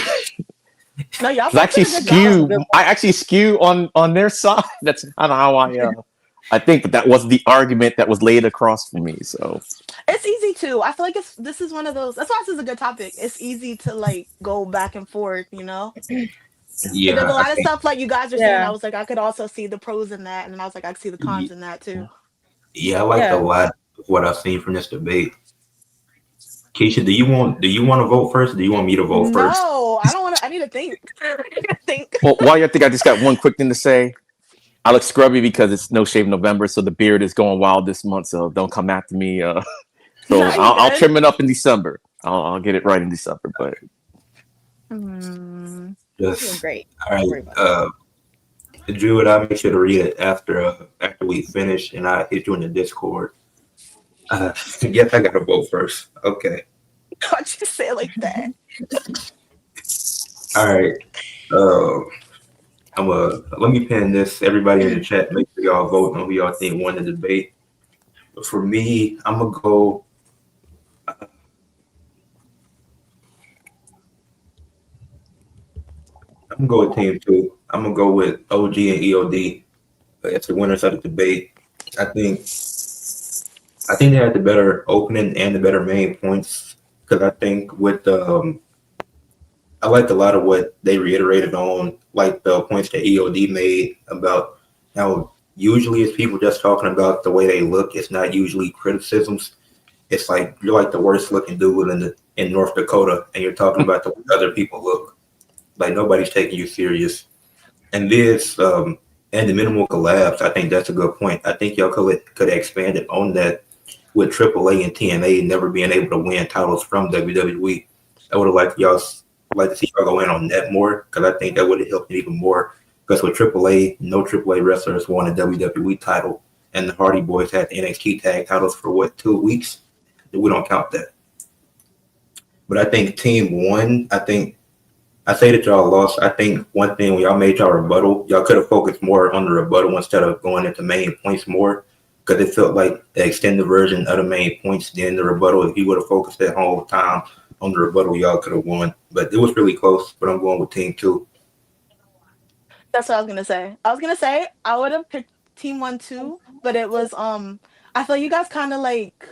No, y'all I actually skew on their side. That's kind of how I think, but that was the argument that was laid across for me. So it's easy too. I feel like this is one of those. That's why this is a good topic. It's easy to like go back and forth, you know. Yeah, there's a lot of stuff like you guys are saying. Yeah. I was like, I could also see the pros in that, and then I was like, I could see the cons in that too. Yeah, I liked a lot of what I've seen from this debate. Keisha, do you want to vote first, or do you want me to vote first? No, I don't want to. I need to think. Well, while you think, I just got one quick thing to say. I look scrubby because it's No Shave November, so the beard is going wild this month. So don't come after me. So No, I'll trim it up in December. I'll get it right in December. But Just Great. all right. Drew, I'll make sure to read it after we finish, and I hit you in the Discord. Yes, I gotta vote first. Okay. Can't you say it like that? All right. Let me pin this. Everybody in the chat, make sure y'all vote on who y'all think won the debate. But for me, I'm gonna go. I'm gonna go with Team 2. I'm gonna go with OG and EOD as the winners of the debate. I think they had the better opening and the better main points because I think with I liked a lot of what they reiterated on, like the points that EOD made about how usually it's people just talking about the way they look. It's not usually criticisms. It's like you're like the worst looking dude in North Dakota, and you're talking about the way other people look. Like nobody's taking you serious. And this and the minimal collabs, I think that's a good point. I think y'all could have expanded on that with AAA and TNA never being able to win titles from WWE. I would have liked to see y'all go in on that more because I think that would have helped it even more. Because with AAA, no AAA wrestlers won a WWE title, and the Hardy Boys had the NXT tag titles for 2 weeks. We don't count that. But I think Team 1, I say that y'all lost. I think one thing when y'all made y'all rebuttal, y'all could have focused more on the rebuttal instead of going into main points more because it felt like the extended version of the main points than the rebuttal. If you would have focused that whole time on the rebuttal, y'all could have won. But it was really close, but I'm going with Team 2. That's what I was gonna say. I would have picked Team 1 too, but it was I feel you guys kind of like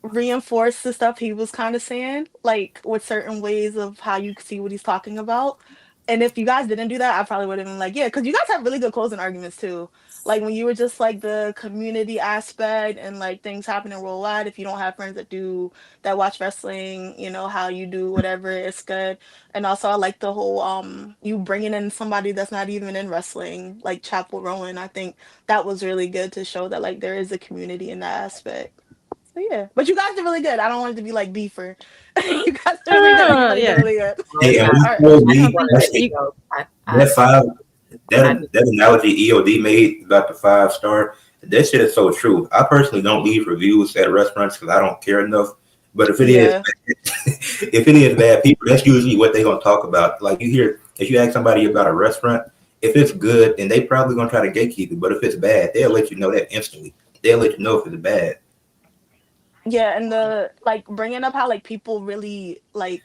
reinforce the stuff he was kind of saying, like with certain ways of how you see what he's talking about. And if you guys didn't do that, I probably would have been like, yeah, because you guys have really good closing arguments too. Like when you were just like the community aspect and like things happening worldwide. If you don't have friends that watch wrestling, you know how you do whatever, it's good. And also I like the whole you bringing in somebody that's not even in wrestling, like Chapel Rowan. I think that was really good to show that like there is a community in that aspect. Yeah, but you guys did really good. I don't want it to be like beefer. You guys did really good. You did really good. Hey, and Alright. that analogy EOD made about the 5-star, that shit is so true. I personally don't leave reviews at restaurants because I don't care enough. But if it is bad people, that's usually what they're gonna talk about. Like if you ask somebody about a restaurant, if it's good, then they probably gonna try to gatekeep it. But if it's bad, they'll let you know that instantly. They'll let you know if it's bad. Yeah, and the like bringing up how like people really like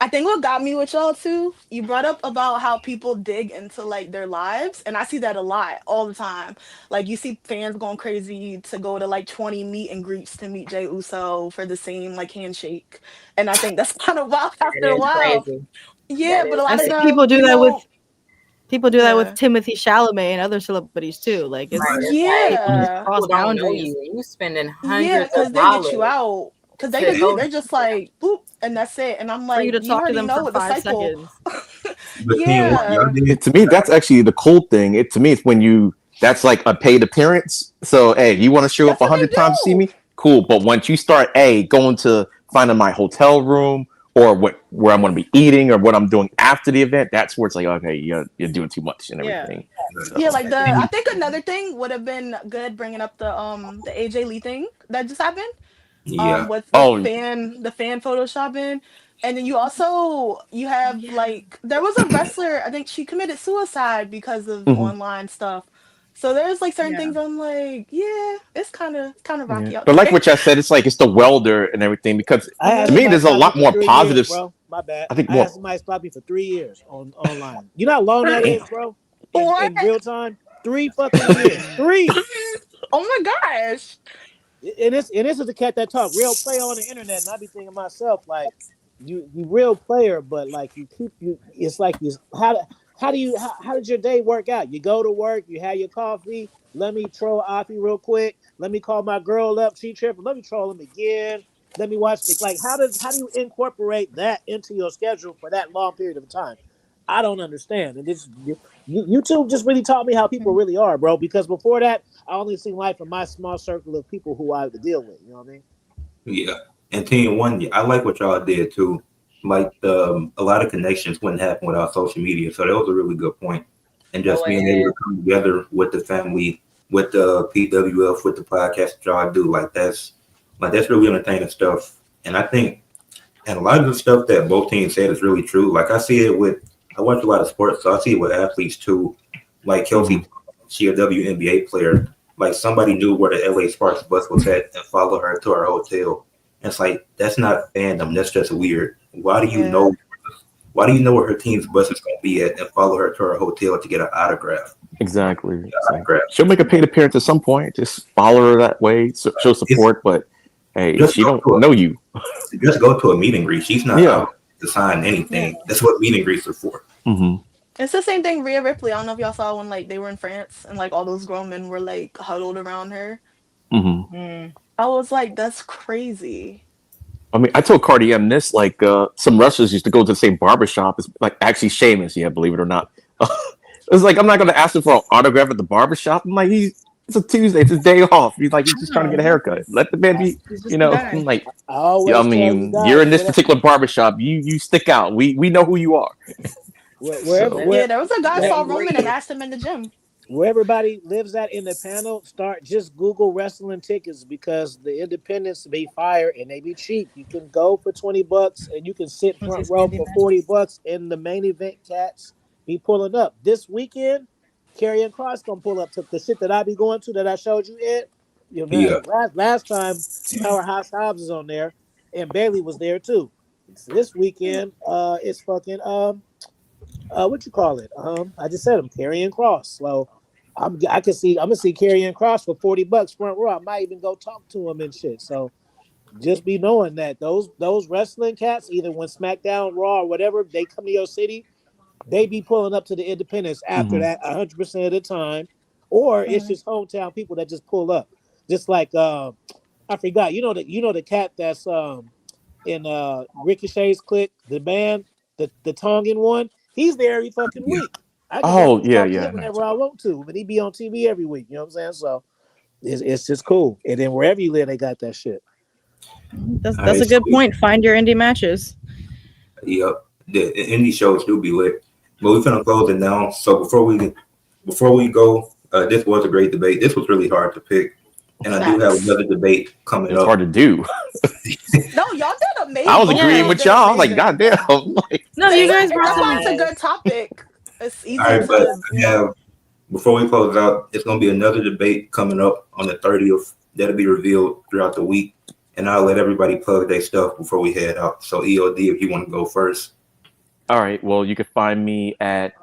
I think what got me with y'all too, you brought up about how people dig into like their lives, and I see that a lot all the time. Like you see fans going crazy to go to like 20 meet and greets to meet Jay Uso for the same like handshake, and I think that's kind of wild after That a is while. crazy. Yeah, That but a is lot I've of seen crazy. people them, do you that with know, yeah, Timothy Chalamet and other celebrities too. Like Right. it's It's like yeah, cross people don't know boundaries. you, and you spending yeah, hundreds because of they get you dollars out. Because to go. they're just like boop and that's it, and I'm For you like, to you talk to already them know for what the 5 seconds. cycle. But team one, y'all Yeah, did. To me, that's actually the cool thing. To me, it's when that's like a paid appearance. So, hey, you want to show up that's what they 100 times to see do. me? Cool. But once you start, going to finding my hotel room or where I'm going to be eating or what I'm doing after the event, that's where it's like, okay, you're doing too much and Yeah. everything. Yeah, So, like I think another thing would have been good bringing up the AJ Lee thing that just happened Yeah. with oh, the fan photoshopping. And then you have like there was a wrestler, I think she committed suicide because of mhm. online stuff. So there's like certain Yeah. things I'm like, yeah, it's kind of Yeah. rocky out But like there. what y'all said, it's like it's the welder and everything because I had to me, somebody there's a stop me lot for more 3 years, positives. bro. My bad. I think I had more. somebody stop me for 3 years online. You know how long that Damn. is, bro? What? In real time, 3 fucking years. 3. Oh my gosh. And this is the cat that talk real play on the internet, and I be thinking to myself like, you real player, but like you keep you. It's like you how did your day work out? You go to work, you have your coffee. Let me troll Afi real quick. Let me call my girl up. She tripping. Let me troll him again. Let me watch the like. How do you incorporate that into your schedule for that long period of time? I don't understand. And this YouTube just really taught me how people really are, bro. Because before that, I only seen life in my small circle of people who I have to deal with. You know what I mean? Yeah. And team one, I like what y'all did too. Like a lot of connections wouldn't happen without social media. So that was a really good point. And Go just being able ahead. to come together with the family, with the PWF, with the podcast that y'all do, that's really entertaining stuff. And I think and a lot of the stuff that both teams said is really true. Like I watch a lot of sports, so I see it with athletes too. Like Kelsey, she a WNBA player. Like somebody knew where the LA Sparks bus was at and followed her to her hotel. And it's like that's not fandom. That's just weird. Why do you Yeah. know? Why do you know where her team's bus is going to be at and follow her to her hotel to get an autograph? Exactly. So Autograph. she'll make a paid appearance at some point. Just follow her that way, show support. But hey, Just she go don't to know you. Just go to a meet and greet. She's not Yeah. out to sign anything. That's what meet and greets are for. Mm-hmm. It's the same thing Rhea Ripley. I don't know if y'all saw when like they were in France and like all those grown men were like huddled around her. Mm-hmm. Mm. I was like, that's crazy. I mean, I told Cardi M this. Like, some wrestlers used to go to the same barbershop. It's like actually Sheamus, yeah, believe it or not. It's like I'm not going to ask him for an autograph at the barbershop. I'm like, it's a Tuesday, it's his day off. He's like, he's just trying to get a haircut. Let the man be, He's just you know. a guy. Like, I always I tell you mean, guys, you're in this particular barbershop. You stick out. We know who you are. wherever So, Yeah, there was a guy Let saw him Roman and breathe. asked him in the gym. where everybody lives at in the panel, start just Google wrestling tickets because the independents be fire and they be cheap. You can go for $20 and you can sit front row for $40, and the main event cats be pulling up. This weekend, Karrion Kross gonna pull up to the shit that I be going to that I showed you it. You know, Yeah. last time Powerhouse Hobbs is on there and Bailey was there too. So this weekend, it's fucking what you call it? I just said him, Karrion Kross. So I'm gonna see Karrion Kross for $40 front row. I might even go talk to him and shit. So just be knowing that those wrestling cats, either when SmackDown, Raw, or whatever, they come to your city, they be pulling up to the independents after that 100% of the time, or it's just hometown people that just pull up. Just like I forgot, you know the cat that's in Ricochet's clique, the band, the Tongan one. He's there every fucking week. I can oh definitely yeah, talk to yeah. him whenever I want to, but he be on TV every week. You know what I'm saying? So it's just cool. And then wherever you live, they got that shit. That's a good point. Find your indie matches. Yep. The indie shows do be lit. But we're gonna close it now. So before we go, this was a great debate. This was really hard to pick. And I do have Facts. another debate coming It's up. hard to do. No, y'all did amazing. I was Both agreeing y'all with did y'all. I was like, amazing. goddamn. Like, No, you guys That's brought why some. it's a good topic. It's easy All right, but to I have before we close out, it's gonna be another debate coming up on the 30th. That'll be revealed throughout the week. and I'll let everybody plug their stuff before we head out. So EOD, if you want to go first. All right. Well, you can find me at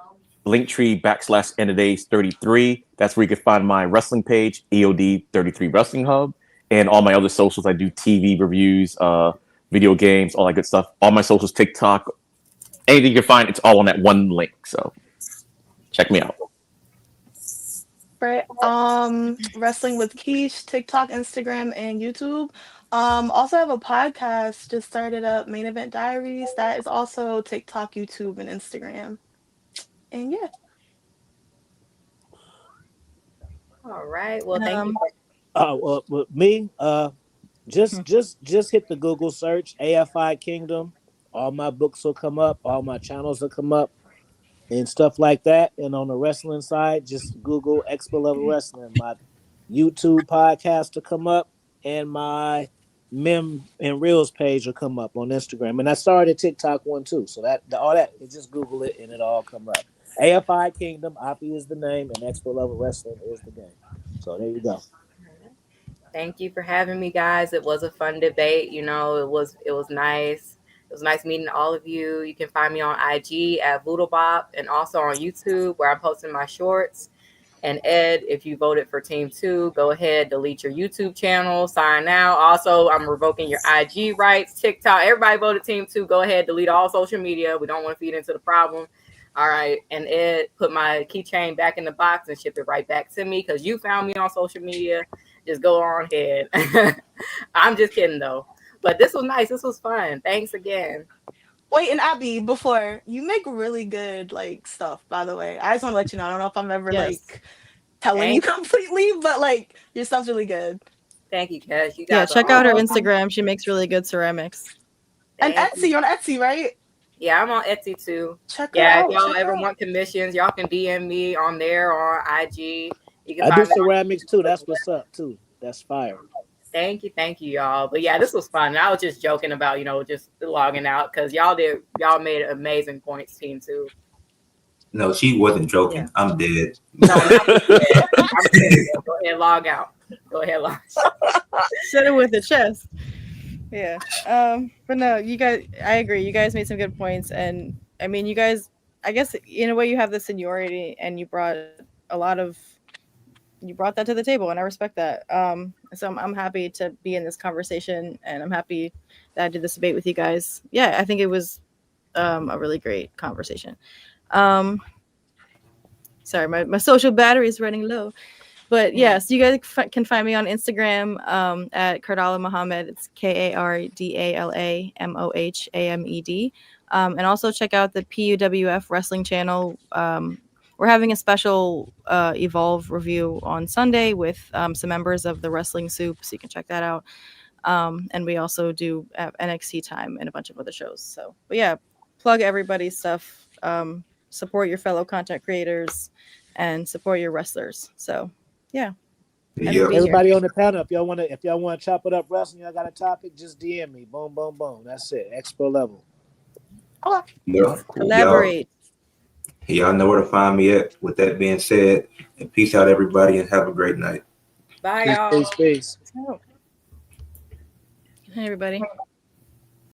Linktree /End-of-Days33. That's where you can find my wrestling page, EOD33 Wrestling Hub, and all my other socials. I do TV reviews, video games, all that good stuff. All my socials, TikTok, anything you can find, it's all on that one link. So check me out. Right. Wrestling with Keish, TikTok, Instagram, and YouTube. Also have a podcast just started up, Main Event Diaries. That is also TikTok, YouTube, and Instagram. And yeah. All right. Well, thank you. Well, with me, just hit the Google search AFI Kingdom. All my books will come up. All my channels will come up, and stuff like that. And on the wrestling side, just Google Expo Level Wrestling. My YouTube podcast will come up, and my Mem and Reels page will come up on Instagram. And I started a TikTok one too. So all that, you just Google it and it'll all come up. AFI Kingdom, Api is the name, and Expo Level Wrestling is the game. So there you go. Thank you for having me, guys. It was a fun debate. You know, it was nice. It was nice meeting all of you. You can find me on IG at VoodooBop and also on YouTube where I'm posting my shorts. And Ed, if you voted for Team 2, go ahead, delete your YouTube channel, sign out. Also, I'm revoking your IG rights, TikTok. Everybody voted Team 2. Go ahead, delete all social media. We don't want to feed into the problem. All right. And Ed, put my keychain back in the box and ship it right back to me because you found me on social media. Just go on ahead. I'm just kidding, though. But this was nice. This was fun. Thanks again. Wait, and Abby, before you make really good like stuff, by the way. I just want to let you know. I don't know if I'm ever like telling you completely, but like your stuff's really good. Thank you, Cash. You Yeah, guys check out her Instagram. She makes really good ceramics. And Etsy, you're on Etsy, right? Yeah, I'm on Etsy too. Check her out. If y'all ever want commissions, y'all can DM me on there or on IG. You can I do find me ceramics too. That's what's up too. That's fire. Thank you, y'all. But yeah, this was fun. I was just joking about, just logging out because y'all made amazing points, Team 2. No, she wasn't joking. Yeah. I'm dead. No, I'm dead. I'm dead. Go ahead, log out. Go ahead, log out. Said it with the chest. Yeah. But no, you guys, I agree. You guys made some good points. And I mean, you guys, I guess in a way you have the seniority and you brought that to the table and I respect that. So I'm happy to be in this conversation and I'm happy that I did this debate with you guys. Yeah, I think it was a really great conversation. Sorry, my social battery is running low. But yes, you guys can find me on Instagram at Kardala Mohammed. It's KARDALA MOHAMED. And also check out the PUWF wrestling channel. We're having a special Evolve review on Sunday with some members of the Wrestling Soup, so you can check that out. And we also do NXT time and a bunch of other shows. So, but yeah, plug everybody's stuff. Support your fellow content creators and support your wrestlers. So, yeah. Everybody on the panel, if y'all want to chop it up wrestling, y'all got a topic, just DM me. Boom, boom, boom. That's it. Expo Level. Okay. Yeah. Collaborate. Y'all know where to find me at. With that being said, and peace out, everybody, and have a great night. Bye, y'all. Peace. Hey, everybody.